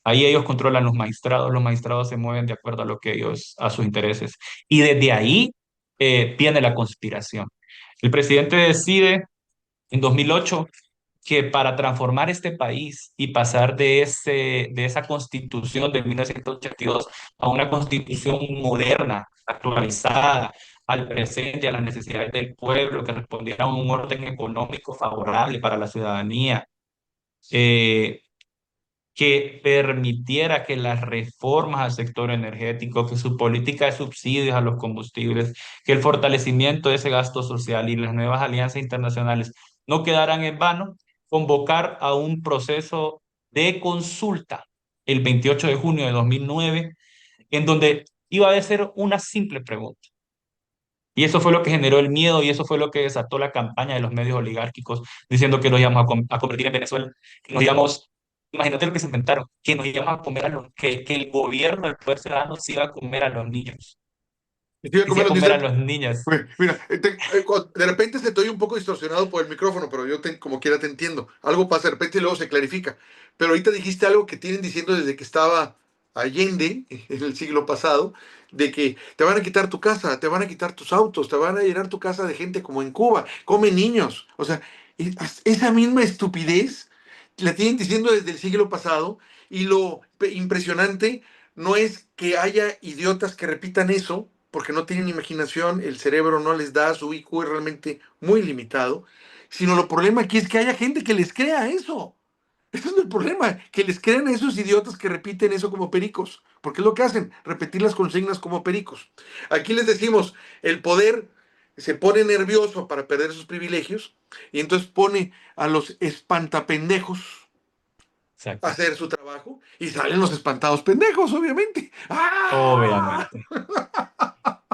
Ahí ellos controlan los magistrados se mueven de acuerdo a lo que ellos, a sus intereses. Y desde ahí viene la conspiración. El presidente decide en 2008 que para transformar este país y pasar de esa constitución de 1982 a una constitución moderna, actualizada al presente, a las necesidades del pueblo, que respondiera a un orden económico favorable para la ciudadanía, eh, que permitiera que las reformas al sector energético, que su política de subsidios a los combustibles, que el fortalecimiento de ese gasto social y las nuevas alianzas internacionales no quedaran en vano, convocar a un proceso de consulta el 28 de junio de 2009, en donde iba a ser una simple pregunta. Y eso fue lo que generó el miedo y eso fue lo que desató la campaña de los medios oligárquicos diciendo que nos íbamos a convertir en Venezuela, que nos íbamos, imagínate lo que se inventaron, que nos íbamos a comer a los, que el gobierno del poder ciudadano se iba a comer a los niños,
Estoy a
que se
comer
iba a
los
comer a
niños.
los niños.
Mira, de repente se te oye un poco distorsionado por el micrófono, pero yo como quiera te entiendo. Algo pasa de repente y luego se clarifica. Pero ahorita dijiste algo que tienen diciendo desde que estaba Allende en el siglo pasado, de que te van a quitar tu casa, te van a quitar tus autos, te van a llenar tu casa de gente como en Cuba, come niños. O sea, esa misma estupidez la tienen diciendo desde el siglo pasado y lo impresionante no es que haya idiotas que repitan eso, porque no tienen imaginación, el cerebro no les da, su IQ es realmente muy limitado, sino lo problema aquí es que haya gente que les crea eso. Ese es el problema, que les crean a esos idiotas que repiten eso como pericos, porque es lo que hacen, repetir las consignas como pericos. Aquí les decimos, el poder se pone nervioso para perder sus privilegios y entonces pone a los espantapendejos a
Exacto.
hacer su trabajo y salen los espantados pendejos, obviamente. ¡Ah!
Obviamente.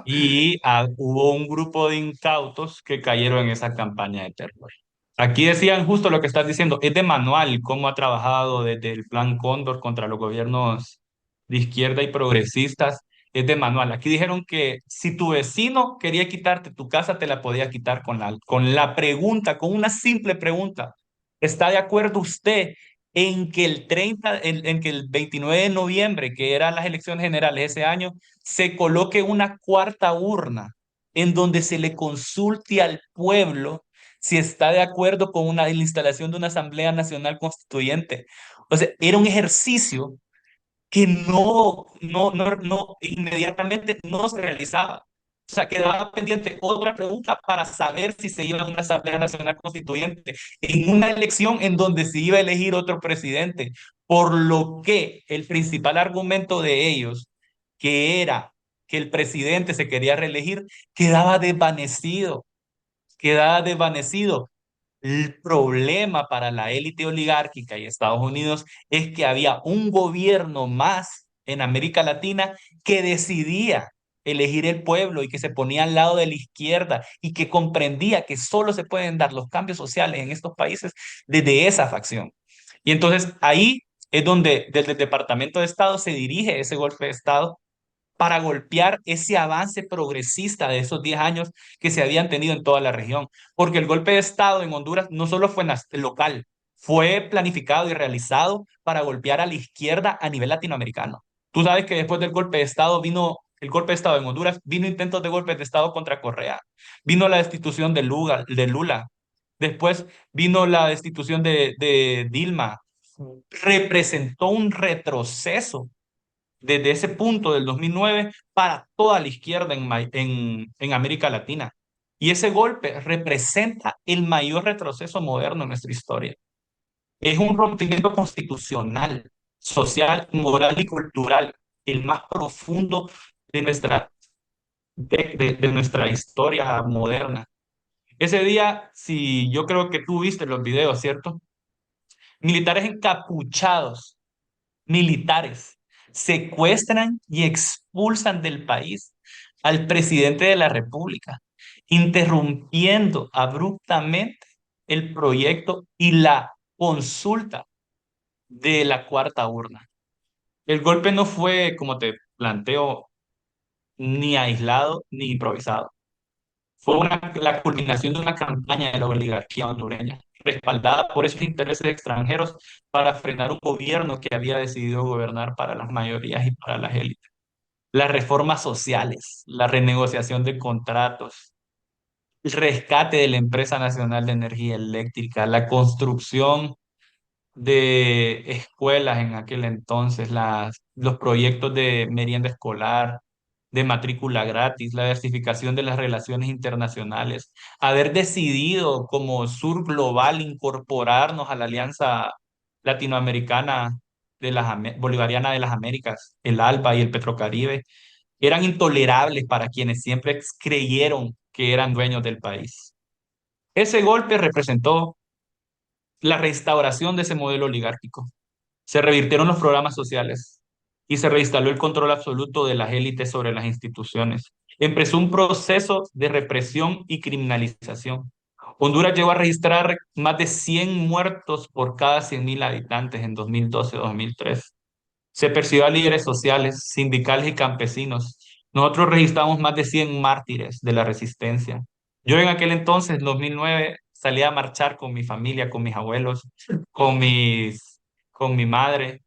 Y hubo un grupo de incautos que cayeron en esa campaña de terror. Aquí decían justo lo que estás diciendo, es de manual cómo ha trabajado desde el Plan Cóndor contra los gobiernos de izquierda y progresistas, es de manual. Aquí dijeron que si tu vecino quería quitarte tu casa, te la podía quitar con la pregunta, con una simple pregunta. ¿Está de acuerdo usted en que en que el 29 de noviembre, que eran las elecciones generales ese año, se coloque una cuarta urna en donde se le consulte al pueblo si está de acuerdo con la instalación de una Asamblea Nacional Constituyente? O sea, era un ejercicio que inmediatamente no se realizaba. O sea, quedaba pendiente otra pregunta para saber si se iba a una Asamblea Nacional Constituyente en una elección en donde se iba a elegir otro presidente, por lo que el principal argumento de ellos, que era que el presidente se quería reelegir, quedaba desvanecido, quedaba desvanecido. El problema para la élite oligárquica y Estados Unidos es que había un gobierno más en América Latina que decidía elegir el pueblo y que se ponía al lado de la izquierda y que comprendía que solo se pueden dar los cambios sociales en estos países desde esa facción. Y entonces ahí es donde desde el Departamento de Estado se dirige ese golpe de Estado para golpear ese avance progresista de esos 10 años que se habían tenido en toda la región. Porque el golpe de Estado en Honduras no solo fue local, fue planificado y realizado para golpear a la izquierda a nivel latinoamericano. Tú sabes que después del golpe de Estado vino el golpe de Estado en Honduras, vino intentos de golpes de Estado contra Correa, vino la destitución de Lula, después vino la destitución de Dilma, representó un retroceso desde ese punto del 2009 para toda la izquierda en América Latina. Y ese golpe representa el mayor retroceso moderno en nuestra historia. Es un rompimiento constitucional, social, moral y cultural, el más profundo de nuestra de nuestra historia moderna. Ese día, si yo creo que tú viste los videos, ¿cierto? Militares encapuchados, militares, secuestran y expulsan del país al presidente de la República, interrumpiendo abruptamente el proyecto y la consulta de la cuarta urna. El golpe no fue, como te planteo, ni aislado ni improvisado. Fue la culminación de una campaña de la oligarquía hondureña, respaldada por esos intereses extranjeros para frenar un gobierno que había decidido gobernar para las mayorías y para las élites. Las reformas sociales, la renegociación de contratos, el rescate de la Empresa Nacional de Energía Eléctrica, la construcción de escuelas en aquel entonces, los proyectos de merienda escolar, de matrícula gratis, la diversificación de las relaciones internacionales, haber decidido como Sur Global incorporarnos a la Alianza Latinoamericana Bolivariana de las Américas, el ALBA y el Petrocaribe, eran intolerables para quienes siempre creyeron que eran dueños del país. Ese golpe representó la restauración de ese modelo oligárquico. Se revirtieron los programas sociales y se reinstaló el control absoluto de las élites sobre las instituciones. Empezó un proceso de represión y criminalización. Honduras llegó a registrar más de 100 muertos por cada 100.000 habitantes en 2012-2013. Se persiguió a líderes sociales, sindicales y campesinos. Nosotros registramos más de 100 mártires de la resistencia. Yo en aquel entonces, en 2009, salía a marchar con mi familia, con mis abuelos, con con mi madre,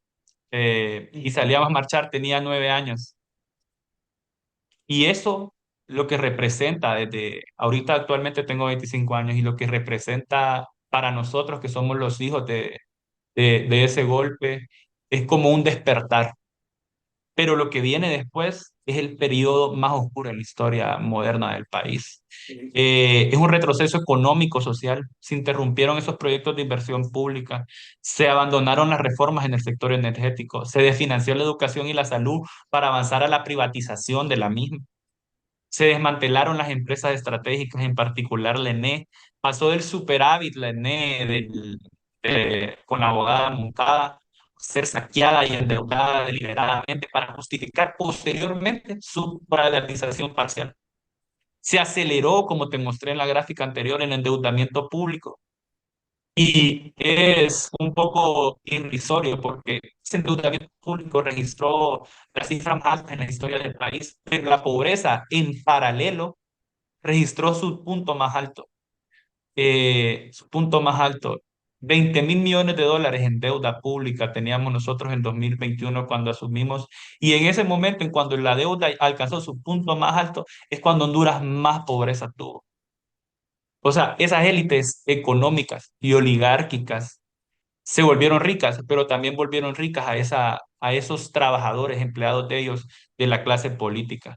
y salíamos a marchar, tenía 9 años. Y eso lo que representa desde, ahorita actualmente tengo 25 años, y lo que representa para nosotros que somos los hijos de ese golpe es como un despertar. Pero lo que viene después es el periodo más oscuro en la historia moderna del país. Es un retroceso económico, social. Se interrumpieron esos proyectos de inversión pública, se abandonaron las reformas en el sector energético, se desfinanció la educación y la salud para avanzar a la privatización de la misma. Se desmantelaron las empresas estratégicas, en particular la ENE. Pasó del superávit, la ENE, con la abogada Moncada, ser saqueada y endeudada deliberadamente para justificar posteriormente su privatización parcial. Se aceleró, como te mostré en la gráfica anterior, el endeudamiento público. Y es un poco irrisorio porque ese endeudamiento público registró la cifra más alta en la historia del país, pero la pobreza en paralelo registró su punto más alto. 20.000 millones de dólares en deuda pública teníamos nosotros en 2021 cuando asumimos, y en ese momento, en cuando la deuda alcanzó su punto más alto, es cuando Honduras más pobreza tuvo. O sea, esas élites económicas y oligárquicas se volvieron ricas, pero también volvieron ricas a esos trabajadores, empleados de ellos, de la clase política.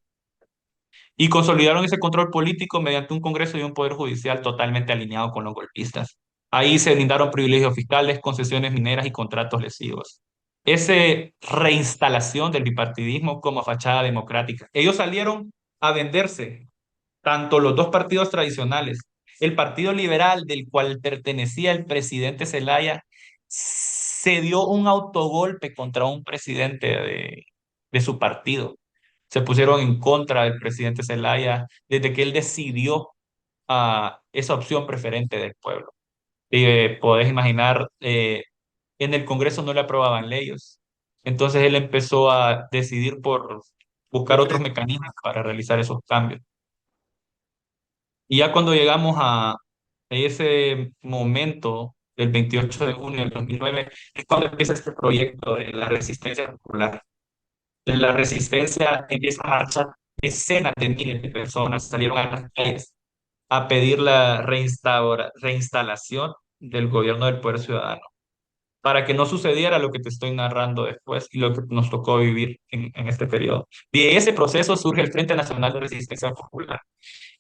Y consolidaron ese control político mediante un Congreso y un Poder Judicial totalmente alineado con los golpistas. Ahí se brindaron privilegios fiscales, concesiones mineras y contratos lesivos. Esa reinstalación del bipartidismo como fachada democrática. Ellos salieron a venderse, tanto los dos partidos tradicionales, el Partido Liberal, del cual pertenecía el presidente Zelaya, se dio un autogolpe contra un presidente de su partido. Se pusieron en contra del presidente Zelaya desde que él decidió esa opción preferente del pueblo. Podés imaginar, en el Congreso no le aprobaban leyes. Entonces él empezó a decidir por buscar otros mecanismos para realizar esos cambios. Y ya cuando llegamos a ese momento, del 28 de junio del 2009, es cuando empieza este proyecto de la resistencia popular. De la resistencia empieza a marchar, decenas de miles de personas salieron a las calles a pedir la reinstalación del gobierno del poder ciudadano, para que no sucediera lo que te estoy narrando después y lo que nos tocó vivir en este periodo. De ese proceso surge el Frente Nacional de Resistencia Popular.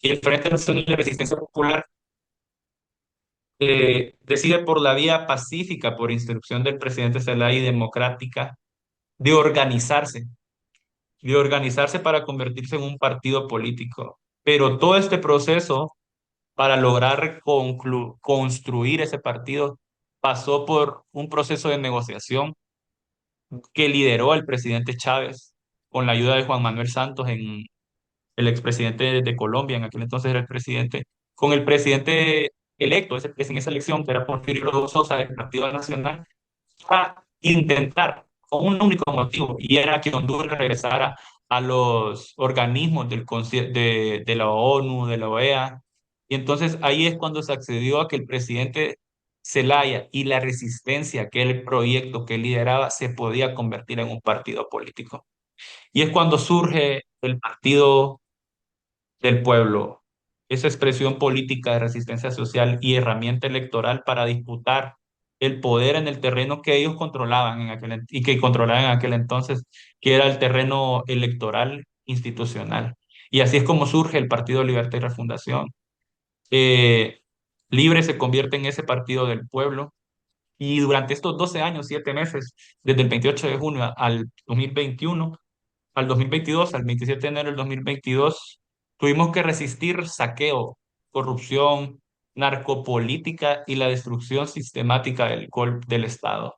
Y el Frente Nacional de Resistencia Popular decide por la vía pacífica, por instrucción del presidente Zelaya y democrática, de organizarse de organizarse para convertirse en un partido político. Pero todo este proceso para lograr construir ese partido pasó por un proceso de negociación que lideró el presidente Chávez con la ayuda de Juan Manuel Santos, el expresidente de Colombia, en aquel entonces era el presidente, con el presidente electo en esa elección, que era Porfirio Sosa del Partido Nacional, a intentar, con un único motivo, y era que Honduras regresara a los organismos de la ONU, de la OEA. Y entonces ahí es cuando se accedió a que el presidente Zelaya y la resistencia, que el proyecto que él lideraba, se podía convertir en un partido político. Y es cuando surge el Partido del Pueblo, esa expresión política de resistencia social y herramienta electoral para disputar el poder en el terreno que ellos controlaban y que controlaban en aquel entonces, que era el terreno electoral institucional. Y así es como surge el Partido Libertad y Refundación. Eh, Libre se convierte en ese partido del pueblo y durante estos 12 años, 7 meses, desde el 28 de junio al 2021, al 2022, al 27 de enero del 2022, tuvimos que resistir saqueo, corrupción, narcopolítica y la destrucción sistemática del golpe del Estado.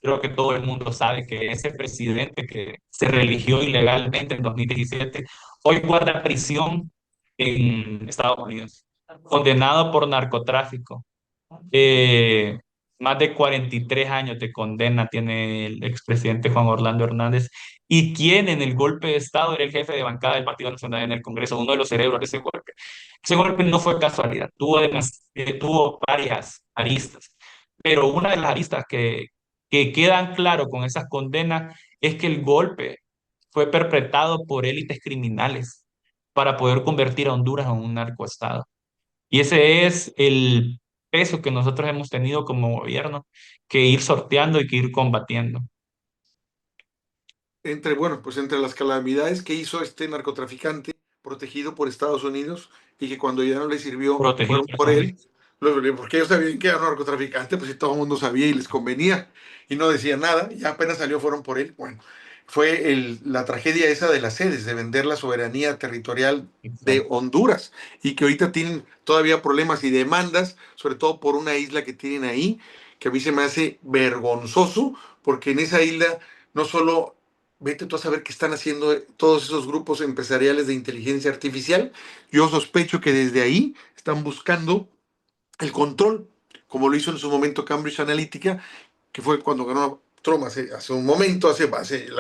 Creo que todo el mundo sabe que ese presidente que se religió ilegalmente en 2017, hoy guarda prisión en Estados Unidos, condenado por narcotráfico. Eh, Más de 43 años de condena tiene el expresidente Juan Orlando Hernández, y quien en el golpe de Estado era el jefe de bancada del Partido Nacional en el Congreso, uno de los cerebros de ese golpe. Ese golpe no fue casualidad, tuvo varias aristas, pero una de las aristas que quedan claro con esas condenas es que el golpe fue perpetrado por élites criminales para poder convertir a Honduras en un narcoestado. Y ese es el peso que nosotros hemos tenido como gobierno que ir sorteando y que ir combatiendo,
Bueno, pues entre las calamidades que hizo este narcotraficante protegido por Estados Unidos y que cuando ya no le sirvió,
protegido
fueron
por
por
Estados
él,
Unidos.
porque ellos sabían que era narcotraficante, pues si todo el mundo sabía y les convenía y no decía nada, ya apenas salió, fueron por él. Bueno, fue la tragedia esa de las sedes, de vender la soberanía territorial de
Exacto.
Honduras y que ahorita tienen todavía problemas y demandas, sobre todo por una isla que tienen ahí, que a mí se me hace vergonzoso, porque en esa isla no solo vete tú a saber qué están haciendo todos esos grupos empresariales de inteligencia artificial. Yo sospecho que desde ahí están buscando el control, como lo hizo en su momento Cambridge Analytica, que fue cuando ganó Trump hace un momento, hace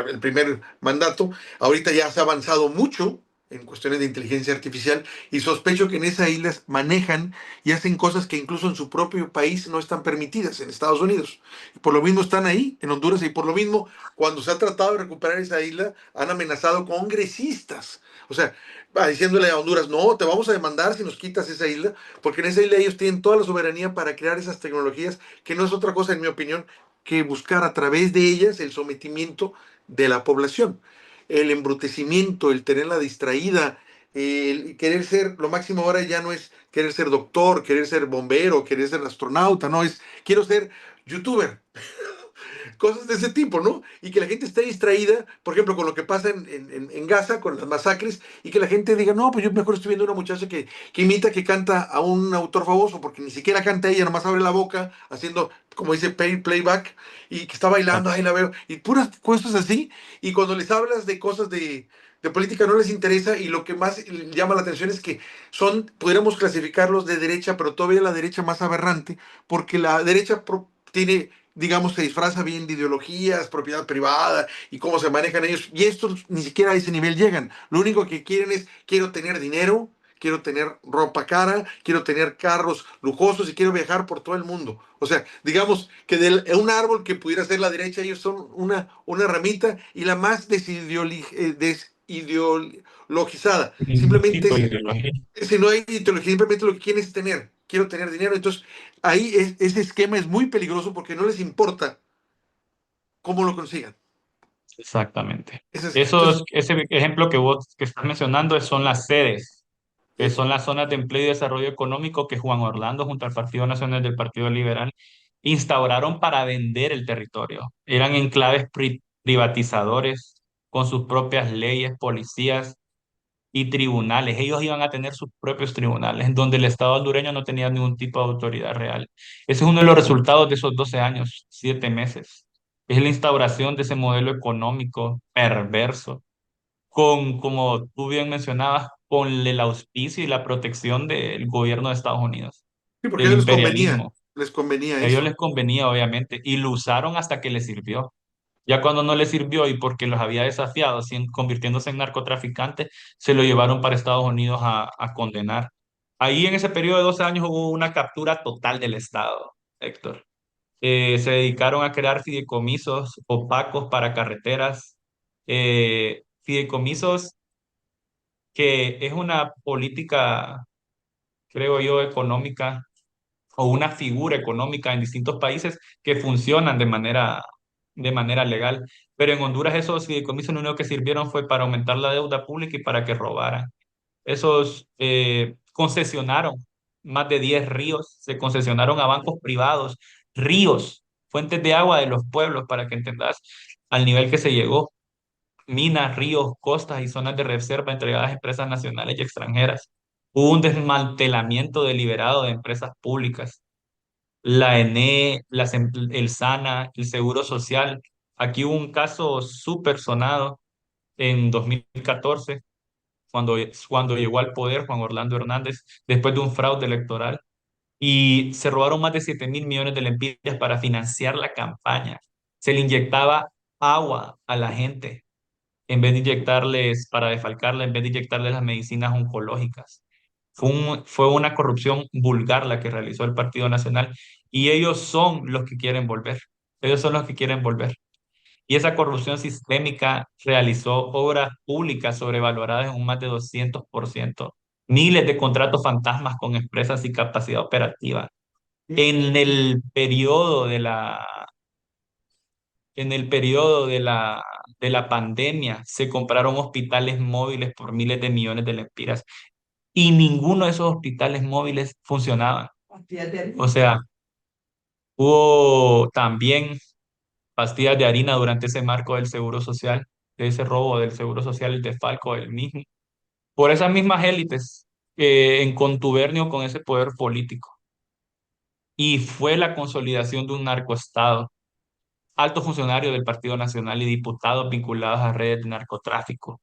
el primer mandato. Ahorita ya se ha avanzado mucho en cuestiones de inteligencia artificial y sospecho que en esas islas manejan y hacen cosas que incluso en su propio país no están permitidas, en Estados Unidos. Y por lo mismo están ahí, en Honduras, y por lo mismo, cuando se ha tratado de recuperar esa isla, han amenazado congresistas. O sea, va diciéndole a Honduras, no, te vamos a demandar si nos quitas esa isla, porque en esa isla ellos tienen toda la soberanía para crear esas tecnologías, que no es otra cosa, en mi opinión, que buscar a través de ellas el sometimiento de la población, el embrutecimiento, el tenerla distraída, el querer ser, lo máximo ahora ya no es querer ser doctor, querer ser bombero, querer ser astronauta, no, es quiero ser youtuber, cosas de ese tipo, ¿no? Y que la gente esté distraída, por ejemplo, con lo que pasa en Gaza, con las masacres, y que la gente diga, no, pues yo mejor estoy viendo una muchacha que imita, que canta a un autor famoso, porque ni siquiera canta ella, nomás abre la boca, haciendo, como dice, playback, y que está bailando, ahí la veo, y puras cosas así, y cuando les hablas de cosas de política no les interesa, y lo que más llama la atención es que pudiéramos clasificarlos de derecha, pero todavía la derecha más aberrante, porque la derecha tiene, digamos, se disfraza bien de ideologías, propiedad privada y cómo se manejan ellos. Y estos ni siquiera a ese nivel llegan. Lo único que quieren es, quiero tener dinero, quiero tener ropa cara, quiero tener carros lujosos y quiero viajar por todo el mundo. O sea, digamos que de un árbol que pudiera ser la derecha, ellos son una ramita y la más desideologizada.
Un
Simplemente
tipo de
es
ideología.
si no hay ideología, simplemente lo que quieren es tener. Quiero tener dinero. Entonces, ahí ese esquema es muy peligroso porque no les importa cómo lo consigan.
Exactamente.
Entonces,
Ese ejemplo que vos que estás mencionando son las sedes, que
eso.
son las zonas de empleo y desarrollo económico que Juan Orlando, junto al Partido Nacional del Partido Liberal, instauraron para vender el territorio. Eran enclaves privatizadores con sus propias leyes, policías y tribunales. Ellos iban a tener sus propios tribunales, en donde el Estado hondureño no tenía ningún tipo de autoridad real. Ese es uno de los resultados de esos 12 años, 7 meses. Es la instauración de ese modelo económico perverso, con, como tú bien mencionabas, con el auspicio y la protección del gobierno de Estados Unidos,
Sí, porque a
del
ellos
imperialismo.
les convenía
A ellos
eso.
les convenía, obviamente, y lo usaron hasta que les sirvió. Ya cuando no les sirvió y porque los había desafiado, convirtiéndose en narcotraficantes, se lo llevaron para Estados Unidos a condenar. Ahí en ese periodo de 12 años hubo una captura total del Estado, Héctor. Se dedicaron a crear fideicomisos opacos para carreteras, fideicomisos que es una política, creo yo, económica o una figura económica en distintos países que funcionan de manera legal. Pero en Honduras esos fideicomisos lo único que sirvieron fue para aumentar la deuda pública y para que robaran. Esos concesionaron más de 10 ríos, se concesionaron a bancos privados, ríos, fuentes de agua de los pueblos, para que entendas al nivel que se llegó. Minas, ríos, costas y zonas de reserva entregadas a empresas nacionales y extranjeras. Hubo un desmantelamiento deliberado de empresas públicas, la ENE, el SANA, el Seguro Social. Aquí hubo un caso súper sonado en 2014, cuando llegó al poder Juan Orlando Hernández, después de un fraude electoral, y se robaron más de 7.000 millones de lempiras para financiar la campaña. Se le inyectaba agua a la gente en vez de inyectarles, para defalcarla, en vez de inyectarles las medicinas oncológicas. Fue una corrupción vulgar la que realizó el Partido Nacional y ellos son los que quieren volver. Ellos son los que quieren volver. Y esa corrupción sistémica realizó obras públicas sobrevaloradas en un más de 200%, miles de contratos fantasmas con empresas sin capacidad operativa. En el periodo de la, en el periodo de la pandemia se compraron hospitales móviles por miles de millones de lempiras y ninguno de esos hospitales móviles funcionaba. O sea, hubo también pastillas de harina durante ese marco del Seguro Social, de ese robo del Seguro Social, el desfalco del mismo, por esas mismas élites en contubernio con ese poder político. Y fue la consolidación de un narcoestado, altos funcionarios del Partido Nacional y diputados vinculados a redes de narcotráfico,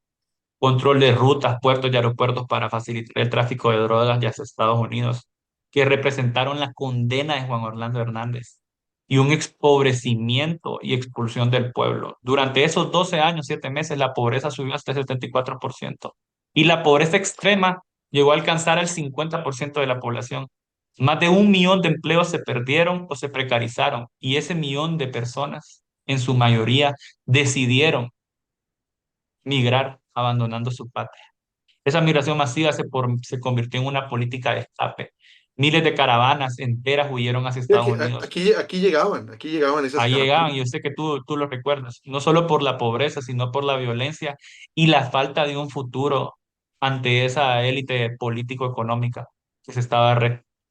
control de rutas, puertos y aeropuertos para facilitar el tráfico de drogas hacia Estados Unidos, que representaron la condena de Juan Orlando Hernández y un expobrecimiento y expulsión del pueblo. Durante esos 12 años, 7 meses, la pobreza subió hasta el 74% y la pobreza extrema llegó a alcanzar al 50% de la población. Más de 1 millón de empleos se perdieron o se precarizaron y ese millón de personas, en su mayoría, decidieron migrar abandonando su patria. Esa migración masiva se convirtió en una política de escape. Miles de caravanas enteras huyeron hacia
Y
Estados Unidos.
aquí llegaban esas
Ahí llegaban,
caravanas.
y yo sé que tú lo recuerdas, no solo por la pobreza, sino por la violencia y la falta de un futuro ante esa élite político-económica que se estaba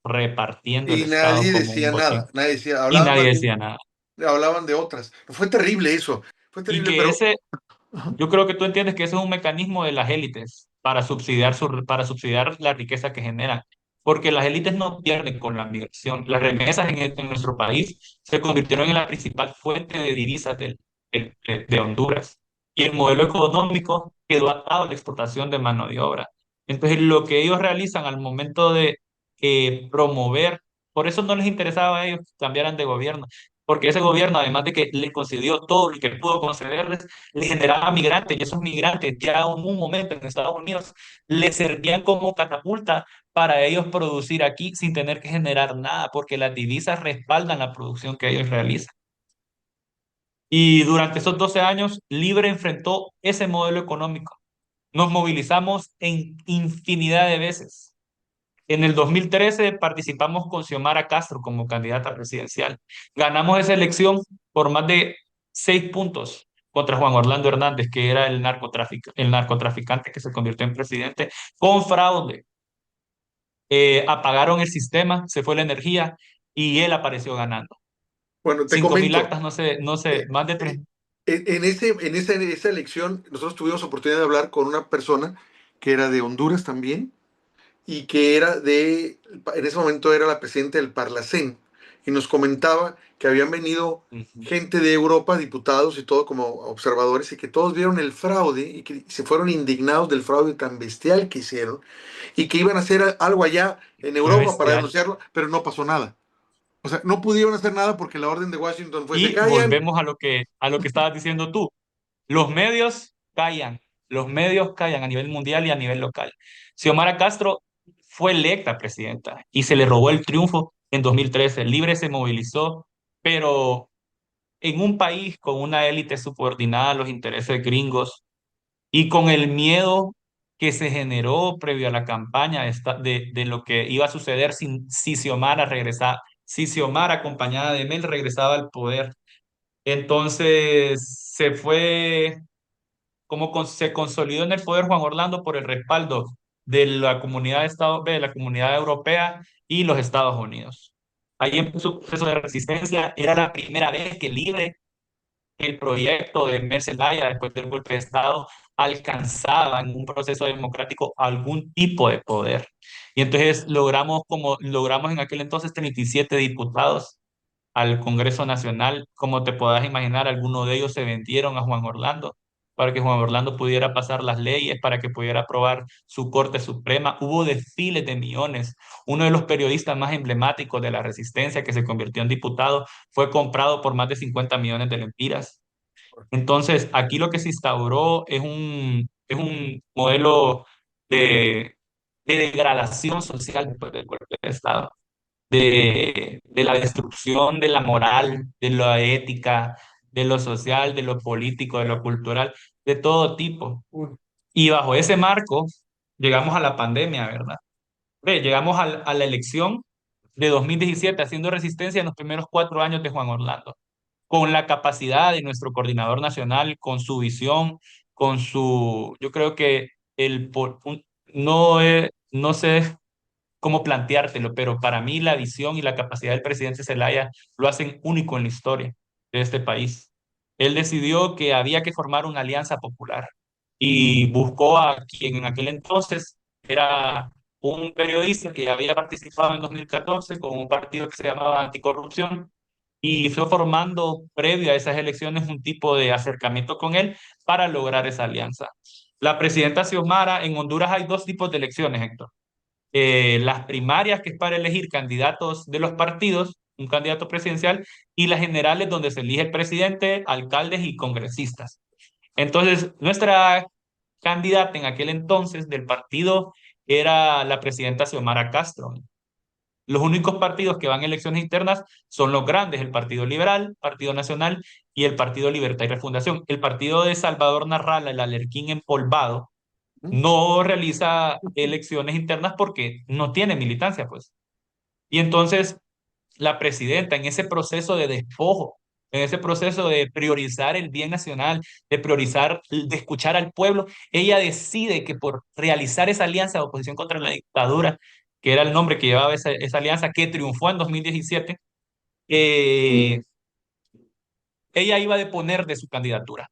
repartiendo el
Y
Estado
nadie
como un
decía
botín.
nada, nadie decía,
Y
hablaban
nadie
más bien,
decía nada.
hablaban de otras. Fue terrible eso, fue
Y
terrible,
que
pero
ese,
ajá.
yo creo que tú entiendes que ese es un mecanismo de las élites para subsidiar la riqueza que generan, porque las élites no pierden con la migración. Las remesas en nuestro país se convirtieron en la principal fuente de divisas de Honduras y el modelo económico quedó atado a la exportación de mano de obra. Entonces, lo que ellos realizan al momento de promover, por eso no les interesaba a ellos que cambiaran de gobierno, porque ese gobierno, además de que les concedió todo lo que pudo concederles, le generaba migrantes y esos migrantes ya en un momento en Estados Unidos les servían como catapulta para ellos producir aquí sin tener que generar nada, porque las divisas respaldan la producción que ellos realizan. Y durante esos 12 años, Libre enfrentó ese modelo económico. Nos movilizamos en infinidad de veces. En el 2013 participamos con Xiomara Castro como candidata presidencial. Ganamos esa elección por más de 6 puntos contra Juan Orlando Hernández, que era el narcotraficante que se convirtió en presidente, con fraude. Apagaron el sistema, se fue la energía y él apareció ganando.
Bueno, te
5.000
comento,
actas, no sé,
eh,
más de
eh,
3.
esa elección, nosotros tuvimos oportunidad de hablar con una persona que era de Honduras también y que en ese momento era la presidenta del Parlacén, y nos comentaba que habían venido
Ujú.
gente de Europa, diputados y todo como observadores, y que todos vieron el fraude y que se fueron indignados del fraude tan bestial que hicieron y que iban a hacer algo allá en
Fue
Europa para
bestial.
denunciarlo, pero no pasó nada. O sea, no pudieron hacer nada porque la orden de Washington fue: se
Y
callan.
volvemos a lo que estabas diciendo tú. Los medios callan, los medios callan a nivel mundial y a nivel local. Xiomara Castro fue electa presidenta y se le robó el triunfo en 2013. Libre se movilizó, pero en un país con una élite subordinada a los intereses gringos y con el miedo que se generó previo a la campaña de lo que iba a suceder si Xiomara regresaba, si Xiomara acompañada de Mel regresaba al poder. Entonces se fue se consolidó en el poder Juan Orlando por el respaldo de la comunidad de la comunidad europea y los Estados Unidos. Ahí empezó un proceso de resistencia. Era la primera vez que Libre, el proyecto de Mel Zelaya después del golpe de Estado, alcanzaba en un proceso democrático algún tipo de poder. Y entonces logramos en aquel entonces 37 diputados al Congreso Nacional. Como te podrás imaginar, algunos de ellos se vendieron a Juan Orlando para que Juan Orlando pudiera pasar las leyes, para que pudiera aprobar su Corte Suprema. Hubo desfiles de millones. Uno de los periodistas más emblemáticos de la resistencia, que se convirtió en diputado, fue comprado por más de 50 millones de lempiras. Entonces, aquí lo que se instauró es un modelo de, de degradación social después del golpe de Estado, de la destrucción de la moral, de la ética, de lo social, de lo político, de lo cultural, de todo tipo. Y bajo ese marco llegamos a la pandemia, ¿verdad? Llegamos a la elección de 2017 haciendo resistencia en los primeros 4 años de Juan Orlando, con la capacidad de nuestro coordinador nacional, con su visión, yo creo que no sé cómo planteártelo, pero para mí la visión y la capacidad del presidente Zelaya lo hacen único en la historia de este país. Él decidió que había que formar una alianza popular y buscó a quien en aquel entonces era un periodista que había participado en 2014 con un partido que se llamaba Anticorrupción, y fue formando previo a esas elecciones un tipo de acercamiento con él para lograr esa alianza. La presidenta Xiomara, en Honduras hay dos tipos de elecciones, Héctor. Las primarias, que es para elegir candidatos de los partidos, un candidato presidencial, y las generales, donde se elige el presidente, alcaldes y congresistas. Entonces, nuestra candidata en aquel entonces del partido era la presidenta Xiomara Castro. Los únicos partidos que van a elecciones internas son los grandes: el Partido Liberal, Partido Nacional y el Partido Libertad y Refundación. El partido de Salvador Narrala, el Alerquín empolvado, no realiza elecciones internas porque no tiene militancia, pues. Y entonces la presidenta, en ese proceso de despojo, en ese proceso de priorizar el bien nacional, de priorizar, de escuchar al pueblo, ella decide que por realizar esa alianza de oposición contra la dictadura, que era el nombre que llevaba esa alianza, que triunfó en 2017, eh, ella iba a deponer de su candidatura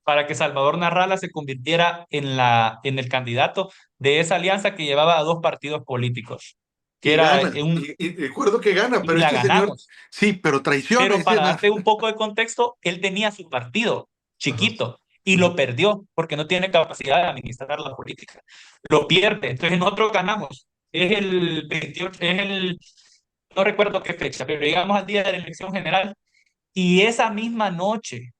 para que Salvador Narrala se convirtiera en el candidato de esa alianza que llevaba a dos partidos políticos, que
Y
era
gana, y recuerdo que gana,
y
pero
la
este señor,
ganamos.
sí, pero traiciona,
Pero
dice
para
nada.
darte un poco de contexto, él tenía su partido
Ajá,
chiquito y
ujú.
lo perdió porque no tiene capacidad de administrar la política. Lo pierde. Entonces nosotros ganamos. Es el 28, no recuerdo qué fecha, pero llegamos al día de la elección general y esa misma noche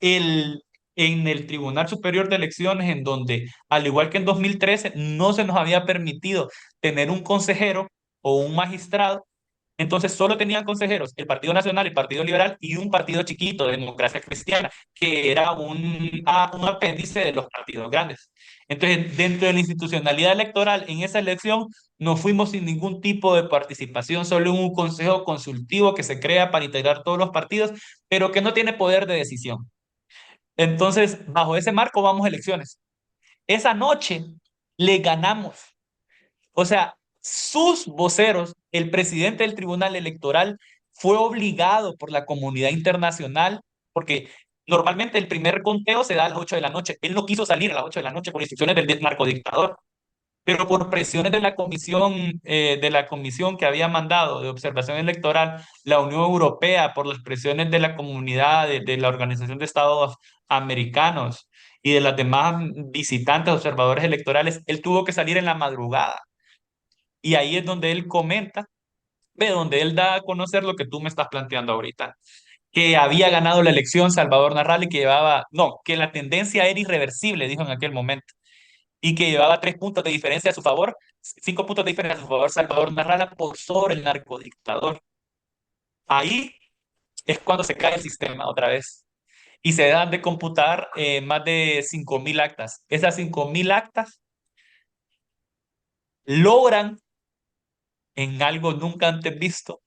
el, en el Tribunal Superior de Elecciones, en donde, al igual que en 2013, no se nos había permitido tener un consejero o un magistrado. Entonces solo tenían consejeros el Partido Nacional, el Partido Liberal y un partido chiquito, Democracia Cristiana, que era un apéndice de los partidos grandes. Entonces, dentro de la institucionalidad electoral, en esa elección no fuimos sin ningún tipo de participación, solo en un consejo consultivo que se crea para integrar todos los partidos, pero que no tiene poder de decisión. Entonces, bajo ese marco vamos a elecciones. Esa noche le ganamos. O sea, sus voceros, el presidente del Tribunal Electoral, fue obligado por la comunidad internacional, porque normalmente el primer conteo se da a las 8 de la noche. Él no quiso salir a las 8 de la noche por instrucciones del narcodictador, pero por presiones de la comisión que había mandado de observación electoral, la Unión Europea, por las presiones de la comunidad, de la Organización de Estados Americanos y de las demás visitantes observadores electorales, él tuvo que salir en la madrugada. Y ahí es donde él comenta, ve, donde él da a conocer lo que tú me estás planteando ahorita, que había ganado la elección Salvador Narrala y que llevaba, no, que la tendencia era irreversible, dijo en aquel momento, y que llevaba 3 puntos de diferencia a su favor, 5 puntos de diferencia a su favor Salvador Narrala por sobre el narcodictador. Ahí es cuando se cae el sistema otra vez y se dan de computar más de 5.000 actas. Esas 5.000 actas logran, en algo nunca antes visto,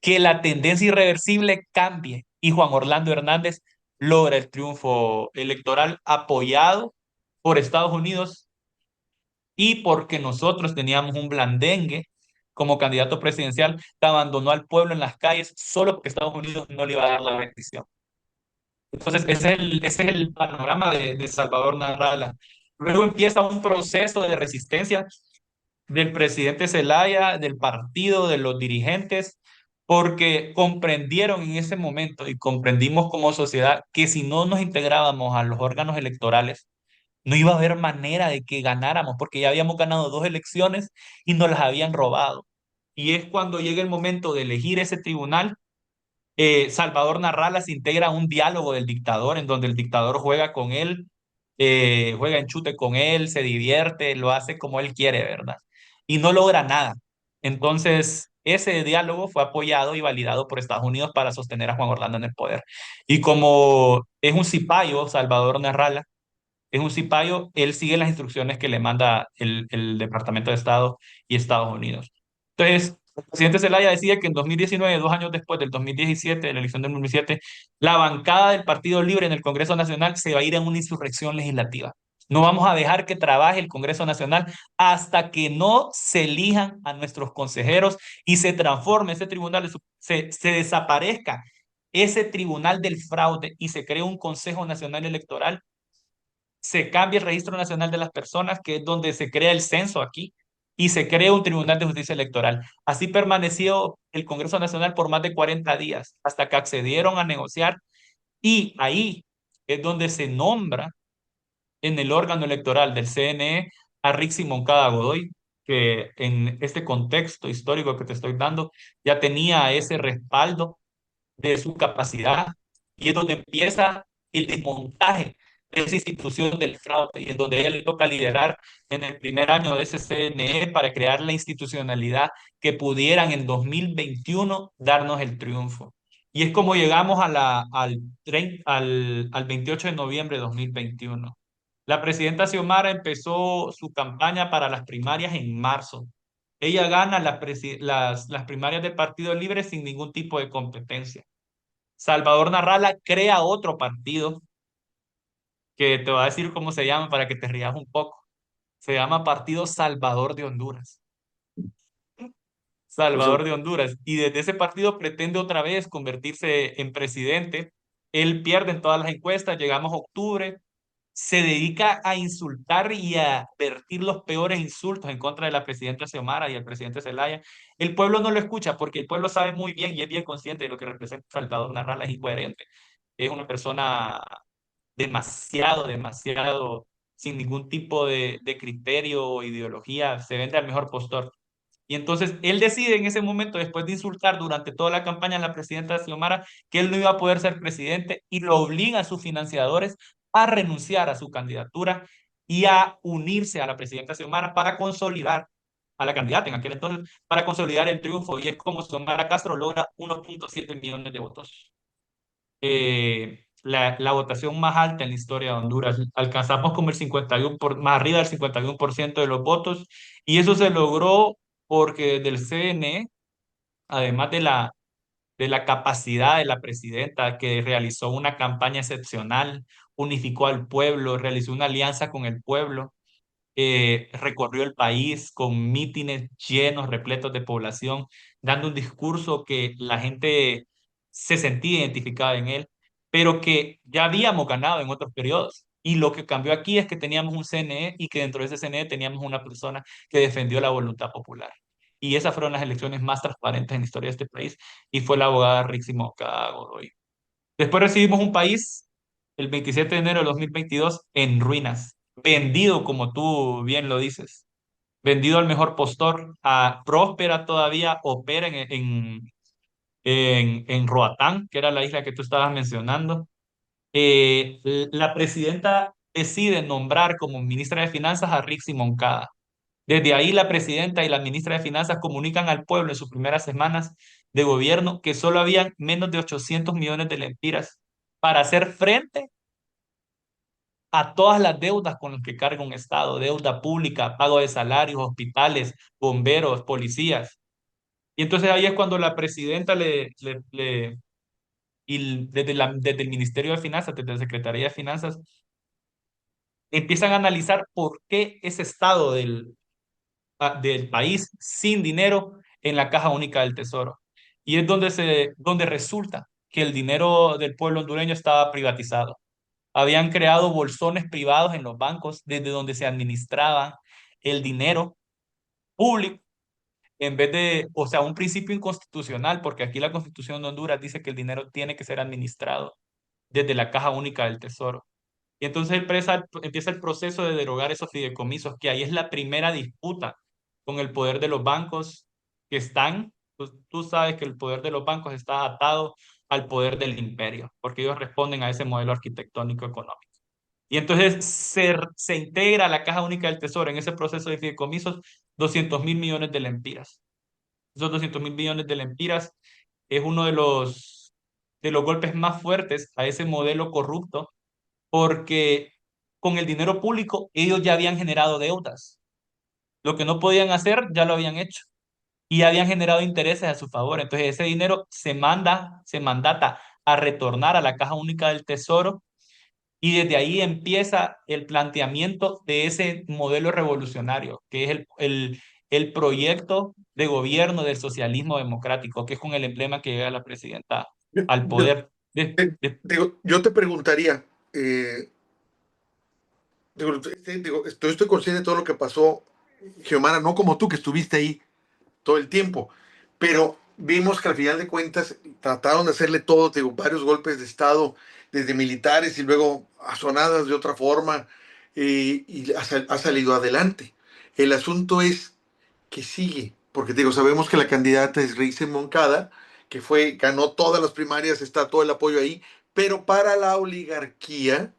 que la tendencia irreversible cambie y Juan Orlando Hernández logra el triunfo electoral apoyado por Estados Unidos y porque nosotros teníamos un blandengue como candidato presidencial que abandonó al pueblo en las calles solo porque Estados Unidos no le iba a dar la bendición. Entonces, ese es el panorama de Salvador Narrala. Luego empieza un proceso de resistencia del presidente Zelaya, del partido, de los dirigentes, porque comprendieron en ese momento y comprendimos como sociedad que si no nos integrábamos a los órganos electorales, no iba a haber manera de que ganáramos, porque ya habíamos ganado 2 elecciones y nos las habían robado. Y es cuando llega el momento de elegir ese tribunal. Salvador Narrala se integra a un diálogo del dictador, en donde el dictador juega con él, juega en chute con él, se divierte, lo hace como él quiere, ¿verdad? Y no logra nada. Entonces, ese diálogo fue apoyado y validado por Estados Unidos para sostener a Juan Orlando en el poder. Y como es un cipayo, Salvador Narrala, es un cipayo, él sigue las instrucciones que le manda el Departamento de Estado y Estados Unidos. Entonces, el presidente Zelaya decide que en 2019, 2 años después del 2017, de la elección del 2017, la bancada del Partido Libre en el Congreso Nacional se va a ir en una insurrección legislativa. No vamos a dejar que trabaje el Congreso Nacional hasta que no se elijan a nuestros consejeros y se transforme ese tribunal, se desaparezca ese tribunal del fraude y se cree un Consejo Nacional Electoral, se cambia el Registro Nacional de las Personas, que es donde se crea el censo aquí, y se crea un Tribunal de Justicia Electoral. Así permaneció el Congreso Nacional por más de 40 días, hasta que accedieron a negociar, y ahí es donde se nombra en el órgano electoral del CNE a Rixi Moncada Godoy, que en este contexto histórico que te estoy dando ya tenía ese respaldo de su capacidad, y es donde empieza el desmontaje de esa institución del fraude y en donde a ella le toca liderar en el primer año de ese CNE para crear la institucionalidad que pudieran en 2021 darnos el triunfo. Y es como llegamos al 28 de noviembre de 2021. La presidenta Xiomara empezó su campaña para las primarias en marzo. Ella gana las primarias del Partido Libre sin ningún tipo de competencia. Salvador Narrala crea otro partido que te voy a decir cómo se llama para que te rías un poco. Se llama Partido Salvador de Honduras.
Eso,
Salvador de Honduras. Y desde ese partido pretende otra vez convertirse en presidente. Él pierde en todas las encuestas, llegamos a octubre, se dedica a insultar y a vertir los peores insultos en contra de la presidenta Xiomara y el presidente Zelaya. El pueblo no lo escucha porque el pueblo sabe muy bien y es bien consciente de lo que representa Salvador Narrala, es incoherente. Es una persona demasiado, sin ningún tipo de criterio o ideología, se vende al mejor postor. Y entonces él decide en ese momento, después de insultar durante toda la campaña a la presidenta Xiomara, que él no iba a poder ser presidente y lo obliga a sus financiadores a renunciar a su candidatura y a unirse a la presidenta Xiomara para consolidar a la candidata en aquel entonces, para consolidar el triunfo. Y es como Xiomara Castro logra 1.7 millones de votos. La votación más alta en la historia de Honduras. Alcanzamos como el 51 más arriba del 51% de los votos, y eso se logró porque del CNE, además de la capacidad de la presidenta, que realizó una campaña excepcional, unificó al pueblo, realizó una alianza con el pueblo, recorrió el país con mítines llenos, repletos de población, dando un discurso que la gente se sentía identificada en él, pero que ya habíamos ganado en otros periodos. Y lo que cambió aquí es que teníamos un CNE y que dentro de ese CNE teníamos una persona que defendió la voluntad popular. Y esas fueron las elecciones más transparentes en la historia de este país y fue la abogada Rixi Moncada Godoy. Después recibimos un país el 27 de enero de 2022 en ruinas, vendido como tú bien lo dices, vendido al mejor postor. A Próspera todavía opera en Roatán, que era la isla que tú estabas mencionando. La presidenta decide nombrar como ministra de Finanzas a Rixi Moncada. Desde ahí la presidenta y la ministra de Finanzas comunican al pueblo en sus primeras semanas de gobierno que solo habían menos de 800 millones de lempiras para hacer frente a todas las deudas con las que carga un Estado, deuda pública, pago de salarios, hospitales, bomberos, policías. Y entonces ahí es cuando la presidenta desde el Ministerio de Finanzas, desde la Secretaría de Finanzas, empiezan a analizar por qué ese estado del país sin dinero en la Caja Única del Tesoro. Y es donde resulta que el dinero del pueblo hondureño estaba privatizado. Habían creado bolsones privados en los bancos desde donde se administraba el dinero público en vez de, o sea, un principio inconstitucional, porque aquí la Constitución de Honduras dice que el dinero tiene que ser administrado desde la Caja Única del Tesoro. Y entonces empieza el proceso de derogar esos fideicomisos, que ahí es la primera disputa con el poder de los bancos que están, pues, tú sabes que el poder de los bancos está atado al poder del imperio, porque ellos responden a ese modelo arquitectónico económico. Y entonces se integra la Caja Única del Tesoro en ese proceso de fideicomisos 200.000 millones de lempiras. Esos 200.000 millones de lempiras es uno de los golpes más fuertes a ese modelo corrupto porque con el dinero público ellos ya habían generado deudas. Lo que no podían hacer ya lo habían hecho y habían generado intereses a su favor. Entonces ese dinero se mandata a retornar a la Caja Única del Tesoro y desde ahí empieza el planteamiento de ese modelo revolucionario, que es el proyecto de gobierno del socialismo democrático, que es con el emblema que llega la presidenta
Yo,
al
yo-
poder.
yo te preguntaría, estoy consciente de todo lo que pasó, Geomara, no como tú que estuviste ahí todo el tiempo, pero vimos que al final de cuentas trataron de hacerle todo, digo, varios golpes de Estado, desde militares y luego azonadas de otra forma, y ha salido adelante. El asunto es que sigue, porque digo, sabemos que la candidata es Rixi Moncada, que ganó todas las primarias, está todo el apoyo ahí, pero para la oligarquía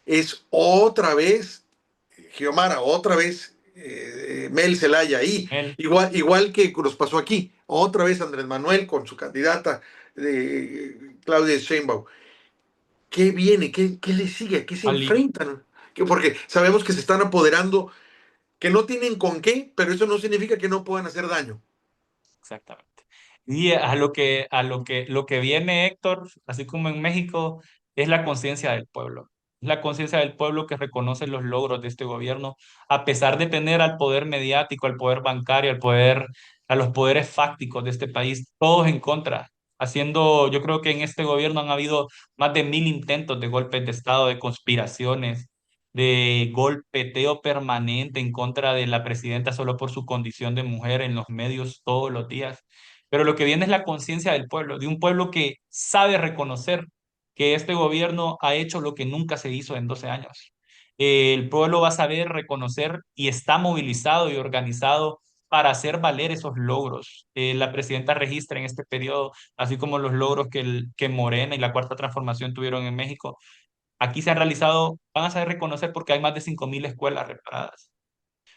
es otra vez Geomara, otra vez Mel Zelaya ahí,
Él,
igual que nos pasó aquí, otra vez Andrés Manuel con su candidata Claudia Sheinbaum. ¿Qué viene? ¿Qué le sigue? ¿A qué se
Ali,
enfrentan? Porque sabemos que se están apoderando, que no tienen con qué, pero eso no significa que no puedan hacer daño.
exactamente. Y lo que viene, Héctor, así como en México, es la conciencia del pueblo. Es la conciencia del pueblo que reconoce los logros de este gobierno, a pesar de tener al poder mediático, al poder bancario, a los poderes fácticos de este país, todos en contra. Yo creo que en este gobierno han habido más de 1.000 intentos de golpes de Estado, de conspiraciones, de golpeteo permanente en contra de la presidenta solo por su condición de mujer en los medios todos los días. Pero lo que viene es la conciencia del pueblo, de un pueblo que sabe reconocer que este gobierno ha hecho lo que nunca se hizo en 12 años. El pueblo va a saber reconocer y está movilizado y organizado para hacer valer esos logros. La presidenta registra en este periodo, así como los logros que Morena y la Cuarta Transformación tuvieron en México. Aquí se han realizado, van a saber reconocer porque hay más de 5.000 escuelas reparadas,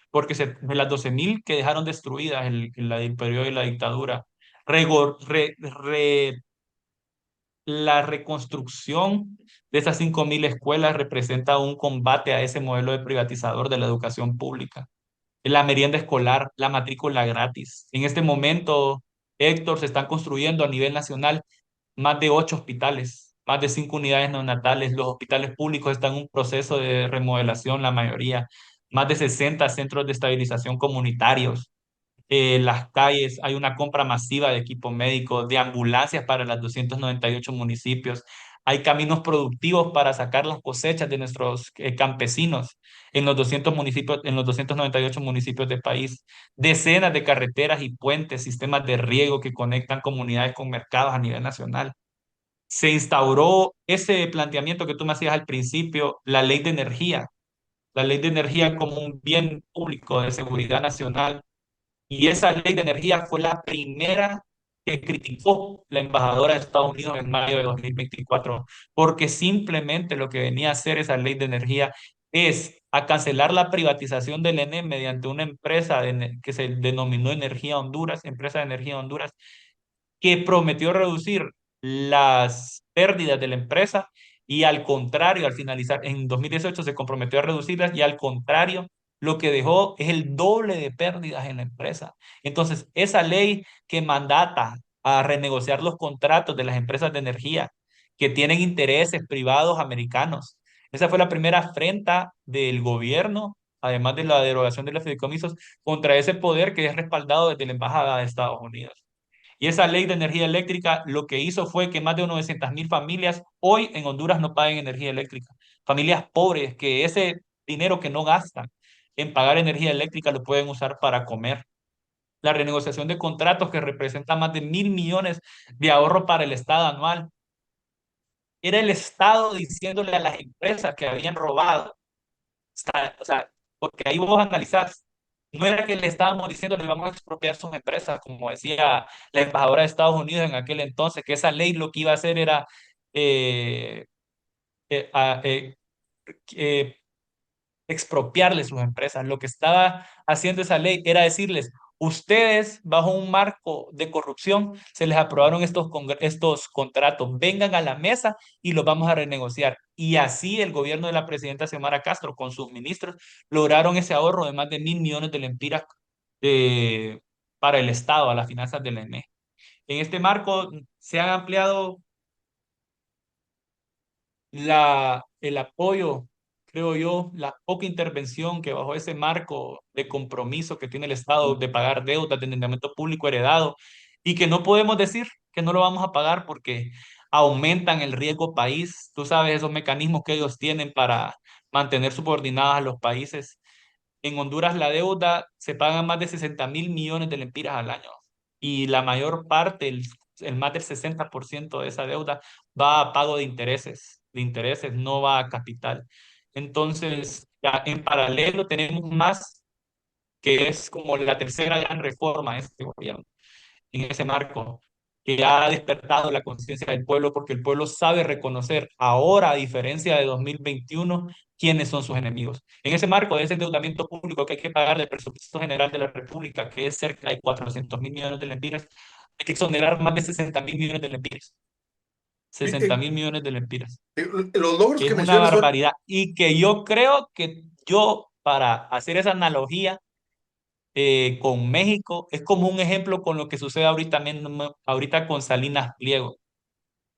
porque de las 12.000 que dejaron destruidas el periodo de la dictadura, Rego- re- re- la reconstrucción de esas 5.000 escuelas representa un combate a ese modelo de privatizador de la educación pública. La merienda escolar, la matrícula gratis. En este momento, Héctor, se están construyendo a nivel nacional más de 8 hospitales, más de 5 unidades neonatales. Los hospitales públicos están en un proceso de remodelación, la mayoría. más de 60 centros de estabilización comunitarios, las calles, hay una compra masiva de equipo médico, de ambulancias para los 298 municipios, hay caminos productivos para sacar las cosechas de nuestros campesinos en los 200 municipios, en los 298 municipios del país, decenas de carreteras y puentes, sistemas de riego que conectan comunidades con mercados a nivel nacional. Se instauró ese planteamiento que tú me hacías al principio, la ley de energía como un bien público de seguridad nacional, y esa ley de energía fue la primera que criticó la embajadora de Estados Unidos en mayo de 2024, porque simplemente lo que venía a hacer esa ley de energía es a cancelar la privatización del ENE mediante una empresa que se denominó Energía Honduras, Empresa de Energía Honduras, que prometió reducir las pérdidas de la empresa y al contrario, al finalizar en 2018 se comprometió a reducirlas y al contrario, lo que dejó es el doble de pérdidas en la empresa. Entonces, esa ley que mandata a renegociar los contratos de las empresas de energía que tienen intereses privados americanos, esa fue la primera afrenta del gobierno, además de la derogación de los fideicomisos, contra ese poder que es respaldado desde la Embajada de Estados Unidos. Y esa ley de energía eléctrica lo que hizo fue que más de 900.000 familias hoy en Honduras no paguen energía eléctrica. Familias pobres que ese dinero que no gastan en pagar energía eléctrica lo pueden usar para comer. La renegociación de contratos que representa más de 1.000 millones de ahorro para el Estado anual. Era el Estado diciéndole a las empresas que habían robado, o sea, porque ahí vos analizás, no era que le estábamos diciendo le vamos a expropiar sus empresas, como decía la embajadora de Estados Unidos en aquel entonces, que esa ley lo que iba a hacer era eh, eh, a- eh, eh, expropiarle sus empresas. Lo que estaba haciendo esa ley era decirles, ustedes bajo un marco de corrupción se les aprobaron estos contratos, vengan a la mesa y los vamos a renegociar. Y así el gobierno de la presidenta Xiomara Castro con sus ministros lograron ese ahorro de más de 1.000 millones de lempiras para el Estado, a las finanzas del ENE. En este marco se han ampliado el apoyo, creo yo, la poca intervención que bajo ese marco de compromiso que tiene el Estado de pagar deudas de endeudamiento público heredado y que no podemos decir que no lo vamos a pagar porque aumentan el riesgo país. Tú sabes esos mecanismos que ellos tienen para mantener subordinadas a los países. En Honduras la deuda se pagan más de 60.000 millones de lempiras al año y la mayor parte, el más del 60% de esa deuda va a pago de intereses, no va a capital. Entonces, ya en paralelo tenemos más, que es como la tercera gran reforma de este gobierno en ese marco, que ha despertado la conciencia del pueblo, porque el pueblo sabe reconocer ahora, a diferencia de 2021, quiénes son sus enemigos. En ese marco de ese endeudamiento público que hay que pagar del presupuesto general de la República, que es cerca de 400.000 millones de lempiras, hay que exonerar más de 60.000 millones de lempiras.
Eh,
60.000 millones de lempiras,
eh, los logros
que es
que
una
mencionas son,
barbaridad. Y que yo creo que yo, para hacer esa analogía, con México, es como un ejemplo con lo que sucede ahorita con Salinas Pliego.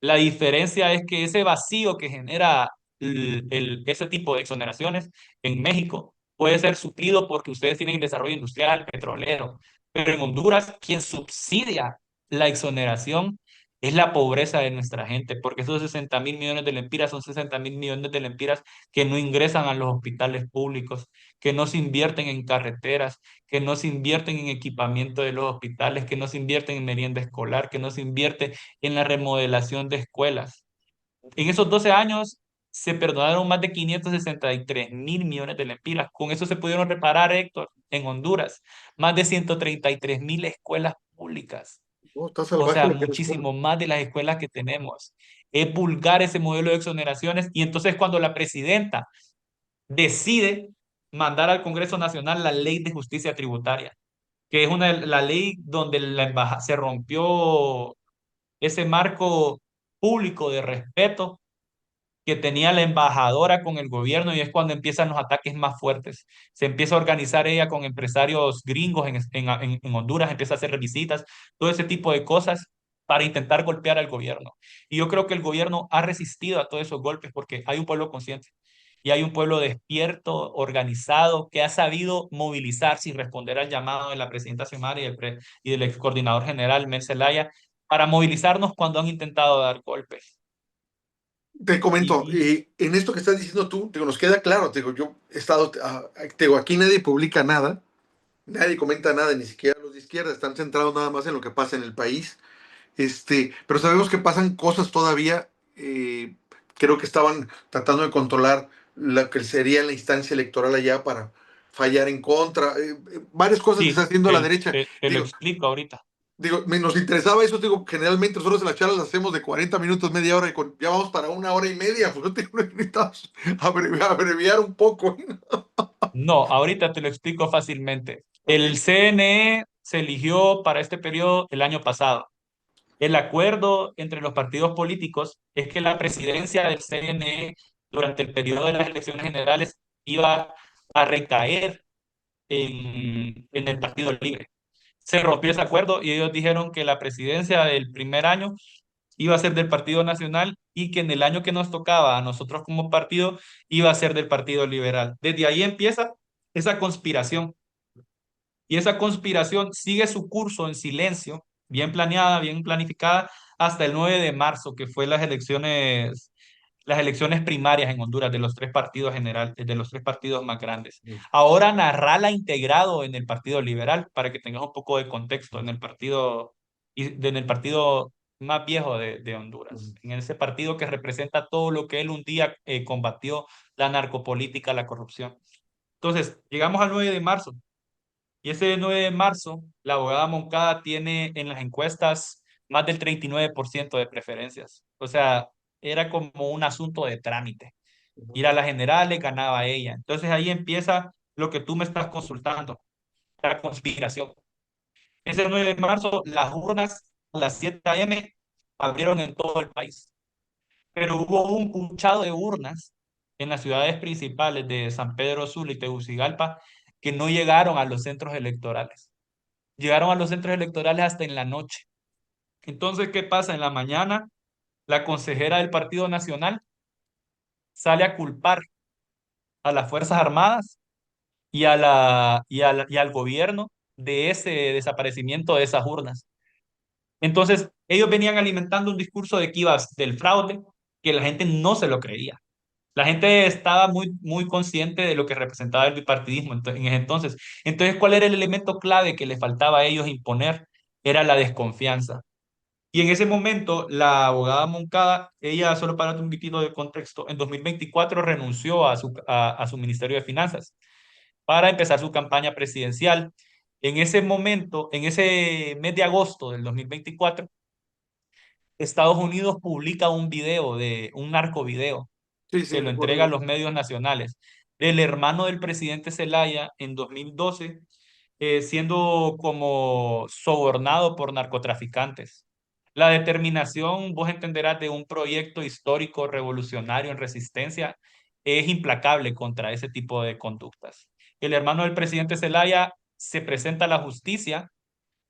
La diferencia es que ese vacío que genera ese tipo de exoneraciones en México puede ser suplido porque ustedes tienen desarrollo industrial, petrolero, pero en Honduras quien subsidia la exoneración es la pobreza de nuestra gente, porque esos 60.000 millones de lempiras son 60.000 millones de lempiras que no ingresan a los hospitales públicos, que no se invierten en carreteras, que no se invierten en equipamiento de los hospitales, que no se invierten en merienda escolar, que no se invierte en la remodelación de escuelas. En esos 12 años se perdonaron más de 563.000 millones de lempiras. Con eso se pudieron reparar, Héctor, en Honduras, más de 133.000 escuelas públicas.
no, está
O
salvaje
sea,
lo que eres.
muchísimo más de las escuelas que tenemos. Es vulgar ese modelo de exoneraciones. Y entonces cuando la presidenta decide mandar al Congreso Nacional la ley de justicia tributaria, que es la ley donde se rompió ese marco público de respeto que tenía la embajadora con el gobierno, y es cuando empiezan los ataques más fuertes. Se empieza a organizar ella con empresarios gringos en Honduras, empieza a hacer visitas, todo ese tipo de cosas para intentar golpear al gobierno. Y yo creo que el gobierno ha resistido a todos esos golpes porque hay un pueblo consciente. y hay un pueblo despierto, organizado, que ha sabido movilizarse y responder al llamado de la presidenta Xiomara y del ex coordinador general Mel Zelaya para movilizarnos cuando han intentado dar golpes.
Te comento,
Y
en esto que estás diciendo tú, te digo, nos queda claro, te digo, yo he estado, te digo, aquí nadie publica nada, nadie comenta nada, ni siquiera los de izquierda, están centrados nada más en lo que pasa en el país. Pero sabemos que pasan cosas todavía. Creo que estaban tratando de controlar lo que sería la instancia electoral allá para fallar en contra. Varias cosas que está
sí,
haciendo la derecha.
te lo
Digo,
explico ahorita.
nos interesaba eso. Digo, generalmente nosotros en las charlas las hacemos de 40 minutos, media hora, y ya vamos para una hora y media. Pues necesitamos abreviar un poco.
No, ahorita te lo explico fácilmente. El CNE se eligió para este periodo el año pasado. El acuerdo entre los partidos políticos es que la presidencia del CNE durante el periodo de las elecciones generales iba a recaer en el Partido Libre. Se rompió ese acuerdo y ellos dijeron que la presidencia del primer año iba a ser del Partido Nacional y que en el año que nos tocaba a nosotros como partido iba a ser del Partido Liberal. Desde ahí empieza esa conspiración y esa conspiración sigue su curso en silencio, bien planeada, bien planificada, hasta el 9 de marzo, que fue las elecciones primarias en Honduras de los tres partidos generales, de los tres partidos más grandes. Ahora Narrala integrado en el Partido Liberal, para que tengas un poco de contexto, en el partido más viejo de Honduras, en ese partido que representa todo lo que él un día combatió, la narcopolítica, la corrupción. Entonces, llegamos al 9 de marzo, y ese 9 de marzo, la abogada Moncada tiene en las encuestas más del 39% de preferencias. O sea, era como un asunto de trámite. Ir a las generales ganaba ella. Entonces ahí empieza lo que tú me estás consultando, la conspiración. Ese 9 de marzo, las urnas a las 7 a.m. abrieron en todo el país, pero hubo un puchado de urnas en las ciudades principales de San Pedro Sula y Tegucigalpa que no llegaron a los centros electorales. Llegaron a los centros electorales hasta en la noche. Entonces, ¿qué pasa? En la mañana, la consejera del Partido Nacional sale a culpar a las Fuerzas Armadas y al gobierno de ese desaparecimiento de esas urnas. Entonces, ellos venían alimentando un discurso de que iba del fraude, que la gente no se lo creía. La gente estaba muy consciente de lo que representaba el bipartidismo en ese entonces. Entonces, ¿cuál era el elemento clave que le faltaba a ellos imponer? Era la desconfianza. Y en ese momento, la abogada Moncada, ella, solo para darte un poquitito de contexto, en 2024 renunció a su Ministerio de Finanzas para empezar su campaña presidencial. En ese momento, en ese mes de agosto del 2024, Estados Unidos publica un video, un narcovideo,
Sí, sí,
se lo
recuerdo
entrega a
yo.
los medios nacionales, del hermano del presidente Zelaya en 2012, siendo como sobornado por narcotraficantes. La determinación, vos entenderás, de un proyecto histórico revolucionario en resistencia es implacable contra ese tipo de conductas. El hermano del presidente Zelaya se presenta a la justicia.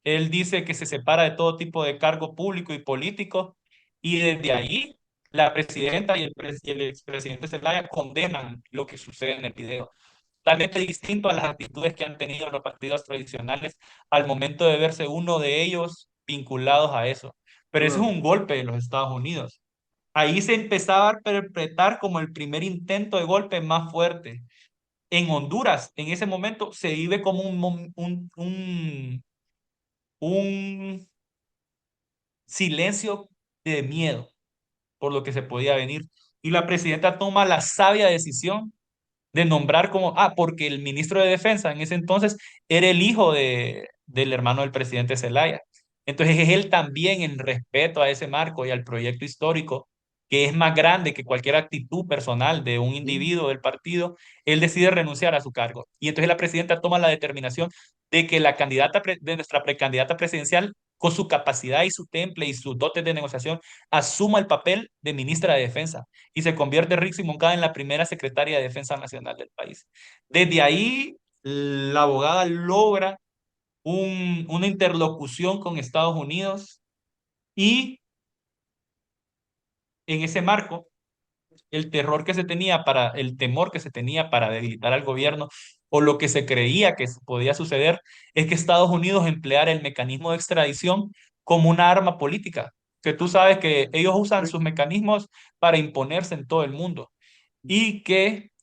Él dice que se separa de todo tipo de cargo público y político, y desde ahí la presidenta y el expresidente Zelaya condenan lo que sucede en el video. Totalmente distinto a las actitudes que han tenido los partidos tradicionales al momento de verse uno de ellos vinculados a eso. Pero ese es
Claro.
un golpe de los Estados Unidos. Ahí se empezaba a interpretar como el primer intento de golpe más fuerte. En Honduras, en ese momento, se vive como un silencio de miedo por lo que se podía venir. Y la presidenta toma la sabia decisión de nombrar porque el ministro de Defensa en ese entonces era el hijo del hermano del presidente Zelaya. Entonces es él también en respeto a ese marco y al proyecto histórico, que es más grande que cualquier actitud personal de un individuo del partido, él decide renunciar a su cargo. Y entonces la presidenta toma la determinación de que de nuestra precandidata presidencial, con su capacidad y su temple y sus dotes de negociación, asuma el papel de ministra de Defensa y se convierte Rixi Moncada en la primera secretaria de Defensa Nacional del país. Desde ahí, la abogada logra una interlocución con Estados Unidos y en ese marco el terror que se tenía el temor que se tenía para debilitar al gobierno, o lo que se creía que podía suceder, es que Estados Unidos empleara el mecanismo de extradición como una arma política, que tú sabes que ellos usan sus mecanismos para imponerse en todo el mundo. Y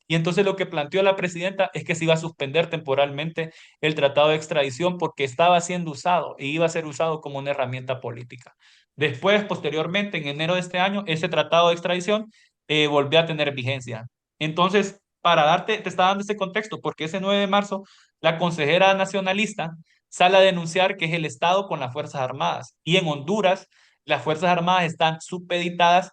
entonces lo que planteó la presidenta es que se iba a suspender temporalmente el tratado de extradición porque estaba siendo usado e iba a ser usado como una herramienta política. Después, posteriormente, en enero de este año, ese tratado de extradición volvió a tener vigencia. Entonces, te está dando ese contexto, porque ese 9 de marzo, la consejera nacionalista sale a denunciar que es el Estado con las Fuerzas Armadas. Y en Honduras, las Fuerzas Armadas están supeditadas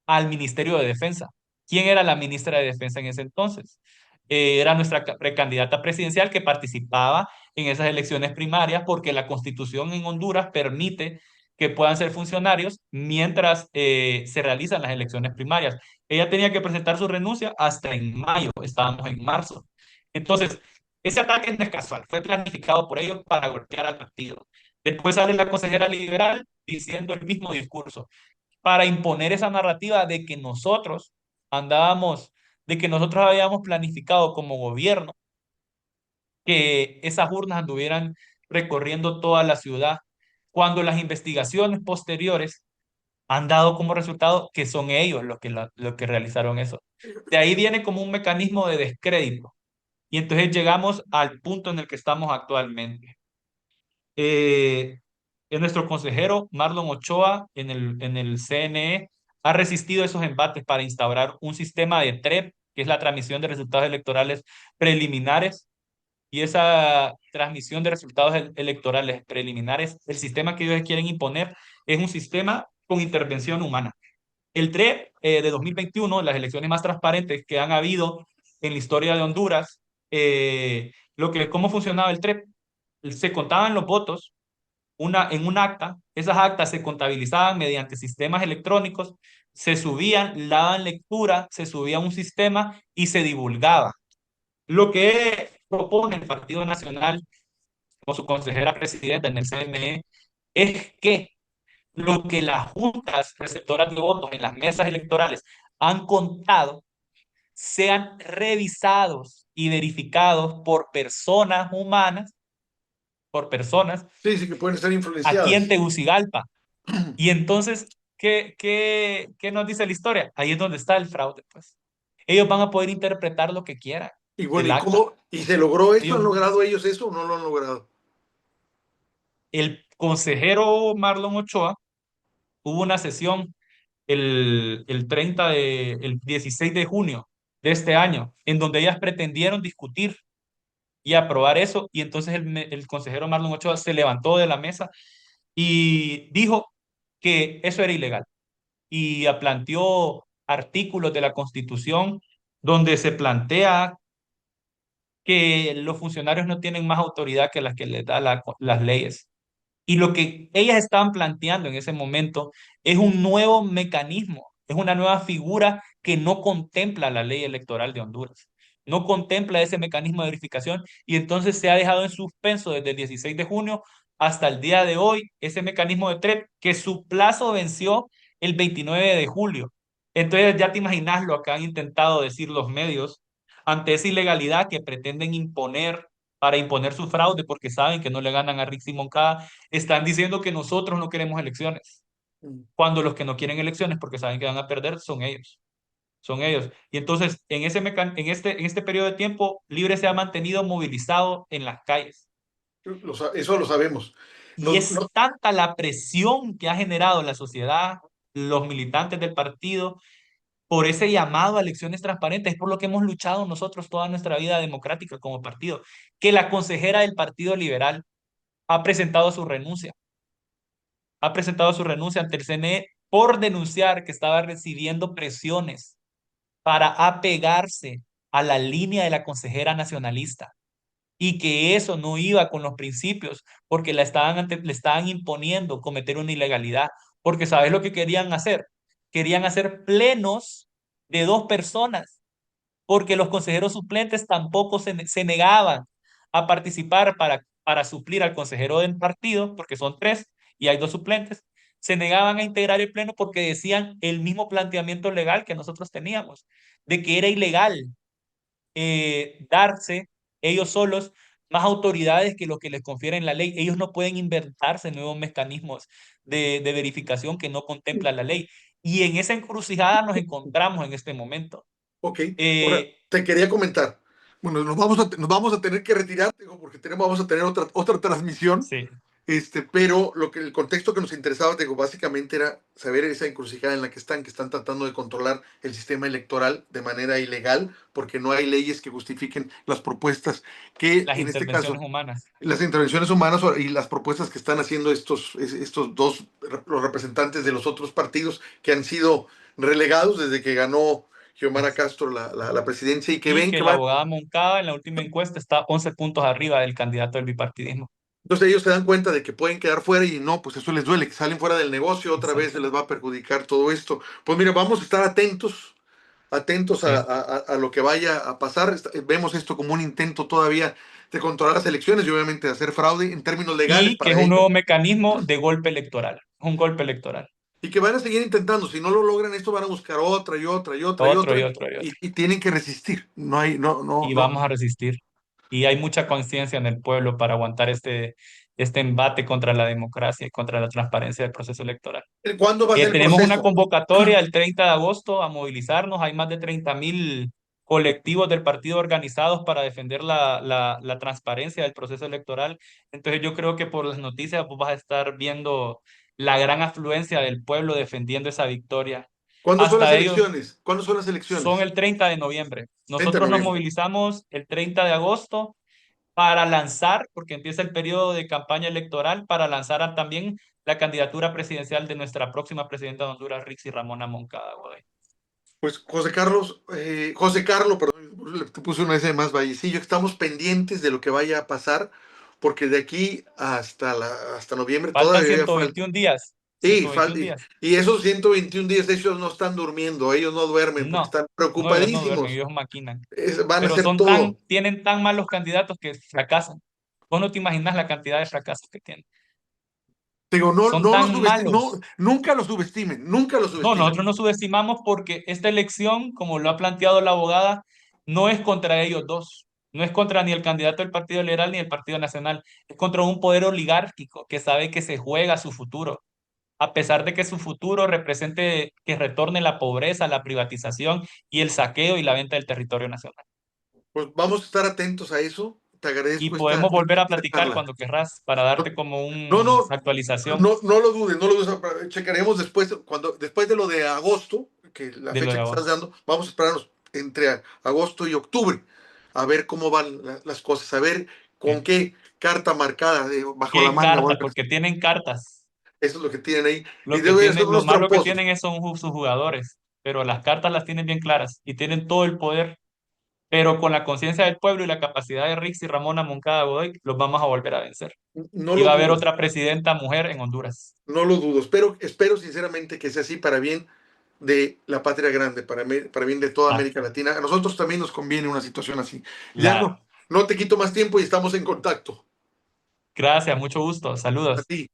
al Ministerio de Defensa. ¿Quién era la ministra de Defensa en ese entonces? Era nuestra precandidata presidencial que participaba en esas elecciones primarias porque la constitución en Honduras permite que puedan ser funcionarios mientras se realizan las elecciones primarias. Ella tenía que presentar su renuncia hasta en mayo, estábamos en marzo. Entonces, ese ataque no es casual, fue planificado por ellos para golpear al partido. Después sale la consejera liberal diciendo el mismo discurso para imponer esa narrativa de que nosotros andábamos, de que nosotros habíamos planificado como gobierno que esas urnas anduvieran recorriendo toda la ciudad, cuando las investigaciones posteriores han dado como resultado que son ellos los que realizaron eso. De ahí viene como un mecanismo de descrédito. Y entonces llegamos al punto en el que estamos actualmente. Eh, Nuestro consejero Marlon Ochoa en el CNE ha resistido esos embates para instaurar un sistema de TREP, que es la transmisión de resultados electorales preliminares, y esa transmisión de resultados electorales preliminares, el sistema que ellos quieren imponer es un sistema con intervención humana. El TREP de 2021, las elecciones más transparentes que han habido en la historia de Honduras, ¿cómo funcionaba el TREP? Se contaban los votos en un acta, esas actas se contabilizaban mediante sistemas electrónicos, se subían, le daban lectura, se subía a un sistema y se divulgaba. Lo que propone el Partido Nacional, como su consejera presidenta en el CNE, es que lo que las juntas receptoras de votos en las mesas electorales han contado sean revisados y verificados por personas humanas, por personas
Sí, sí, que pueden estar
aquí en
influenciadas.
Tegucigalpa. Y entonces, ¿qué nos dice la historia? Ahí es donde está el fraude, pues. Ellos van a poder interpretar lo que quieran
Y bueno,
del
¿y
acta.
cómo? ¿Y se logró esto? ¿Han
Ellos,
logrado ellos eso o no lo han logrado?
el consejero Marlon Ochoa hubo una sesión el 16 de junio de este año, en donde ellas pretendieron discutir y aprobar eso, y entonces el consejero Marlon Ochoa se levantó de la mesa y dijo que eso era ilegal y planteó artículos de la Constitución donde se plantea que los funcionarios no tienen más autoridad que las que les da las leyes. Y lo que ellas estaban planteando en ese momento es un nuevo mecanismo, es una nueva figura que no contempla la ley electoral de Honduras, no contempla ese mecanismo de verificación y entonces se ha dejado en suspenso desde el 16 de junio hasta el día de hoy ese mecanismo de TREP que su plazo venció el 29 de julio. Entonces ya te imaginas lo que han intentado decir los medios ante esa ilegalidad que pretenden imponer para imponer su fraude porque saben que no le ganan a Rixi Moncada, están diciendo que nosotros no queremos elecciones, cuando los que no quieren elecciones porque saben que van a perder son ellos. Son ellos. Y entonces, en este periodo de tiempo, Libre se ha mantenido movilizado en las calles.
Eso lo sabemos.
Y es tanta la presión que ha generado la sociedad, los militantes del partido, por ese llamado a elecciones transparentes, es por lo que hemos luchado nosotros toda nuestra vida democrática como partido, que la consejera del Partido Liberal ha presentado su renuncia. Ha presentado su renuncia ante el CNE por denunciar que estaba recibiendo presiones para apegarse a la línea de la consejera nacionalista y que eso no iba con los principios porque le estaban imponiendo cometer una ilegalidad. Porque ¿sabes lo que querían hacer? Querían hacer plenos de dos personas porque los consejeros suplentes tampoco se negaban a participar para suplir al consejero del partido, porque son tres y hay dos suplentes, se negaban a integrar el pleno porque decían el mismo planteamiento legal que nosotros teníamos, de que era ilegal darse ellos solos más autoridades que lo que les confiere la ley. Ellos no pueden inventarse nuevos mecanismos de verificación que no contempla la ley. Y en esa encrucijada nos encontramos en este momento.
Ok, ahora
Eh,
te quería comentar. Bueno, nos vamos a tener que retirar, digo, porque vamos a tener otra transmisión.
sí,
Pero el contexto que nos interesaba, digo, básicamente era saber esa encrucijada en la que están tratando de controlar el sistema electoral de manera ilegal, porque no hay leyes que justifiquen las propuestas que,
las
en este caso,
intervenciones humanas.
las intervenciones humanas y las propuestas que están haciendo estos dos, los representantes de los otros partidos que han sido relegados desde que ganó Xiomara Castro la presidencia y que
Y
ven
que
que
la
van.
abogada Moncada en la última encuesta está 11 puntos arriba del candidato del bipartidismo.
Entonces ellos se dan cuenta de que pueden quedar fuera y no, pues eso les duele, que salen fuera del negocio, otra vez se
Exacto.
les va a perjudicar todo esto. Pues mira, vamos a estar atentos
Sí.
a lo que vaya a pasar. Vemos esto como un intento todavía de controlar las elecciones y obviamente de hacer fraude en términos legales
Y que es
para
un
ellos.
nuevo mecanismo de golpe electoral. Un golpe electoral.
Y que van a seguir intentando. Si no lo logran esto, van a buscar otra y otra y otra y
Otro y
otra
otro y otro.
y tienen que resistir. No hay, no, no,
Y
no.
vamos a resistir. Y hay mucha conciencia en el pueblo para aguantar este embate contra la democracia y contra la transparencia del proceso electoral.
¿Cuándo va a ser el
Tenemos una
proceso?
convocatoria el 30 de agosto a movilizarnos. Hay más de 30.000 colectivos del partido organizados para defender la transparencia del proceso electoral. Entonces yo creo que por las noticias vos vas a estar viendo la gran afluencia del pueblo defendiendo esa victoria.
¿Cuándo son las
Hasta ellos
elecciones? ¿Cuándo son las
son
elecciones?
el 30 de noviembre.
30 de
Nosotros nos
noviembre.
movilizamos el 30 de agosto para lanzar, porque empieza el periodo de campaña electoral, para lanzar también la candidatura presidencial de nuestra próxima presidenta de Honduras, Rixy Ramona Moncada Godoy.
Pues José Carlos, perdón, te puse una S de más Vallecillo, estamos pendientes de lo que vaya a pasar, porque de aquí hasta noviembre
Faltan
todavía falta.
121 días.
Y,
121 días.
y esos 121 días ellos no están durmiendo, ellos no duermen porque
No,
están
no, ellos no duermen,
preocupadísimos.
ellos maquinan.
Van a
Pero
hacer todo.
tienen tan malos candidatos que fracasan. Vos no te imaginas la cantidad de fracasos que tienen.
Digo,
Son tan
no,
malos.
nunca lo subestimen, nunca lo
No,
subestimen.
nosotros no subestimamos porque esta elección, como lo ha planteado la abogada, no es contra ellos dos. No es contra ni el candidato del Partido Liberal ni el Partido Nacional. Es contra un poder oligárquico que sabe que se juega su futuro. A pesar de que su futuro represente que retorne la pobreza, la privatización y el saqueo y la venta del territorio nacional.
Pues vamos a estar atentos a eso. Te
Y
agradezco
podemos volver a
esta
platicar
charla.
cuando querrás para darte
No,
como
no,
una
no,
actualización
no lo dudes, no lo dudes. Checaremos después, después de lo de agosto, que la
de lo
fecha
de
que estás
agosto.
dando, vamos a esperarnos entre agosto y octubre, a ver cómo van las cosas, a ver con
¿Sí?
qué carta marcada bajo la
¿Qué
manga.
carta?
Bueno,
Porque tienen cartas.
eso es lo que tienen ahí. Y
Lo que
deben ser
tienen, lo
unos
malo que
tramposos.
tienen es son sus jugadores, pero las cartas las tienen bien claras y tienen todo el poder, pero con la conciencia del pueblo y la capacidad de Rix y Ramona Moncada Godoy, los vamos a volver a vencer.
No
Y
lo
va a haber
dudo,
otra presidenta mujer en Honduras.
no lo dudo. Espero sinceramente que sea así para bien de la patria grande, para bien de toda América
Exacto.
Latina. A nosotros también nos conviene una situación así. Ya
Claro.
no te quito más tiempo y estamos en contacto.
Gracias, mucho gusto.
A
Saludos.
ti.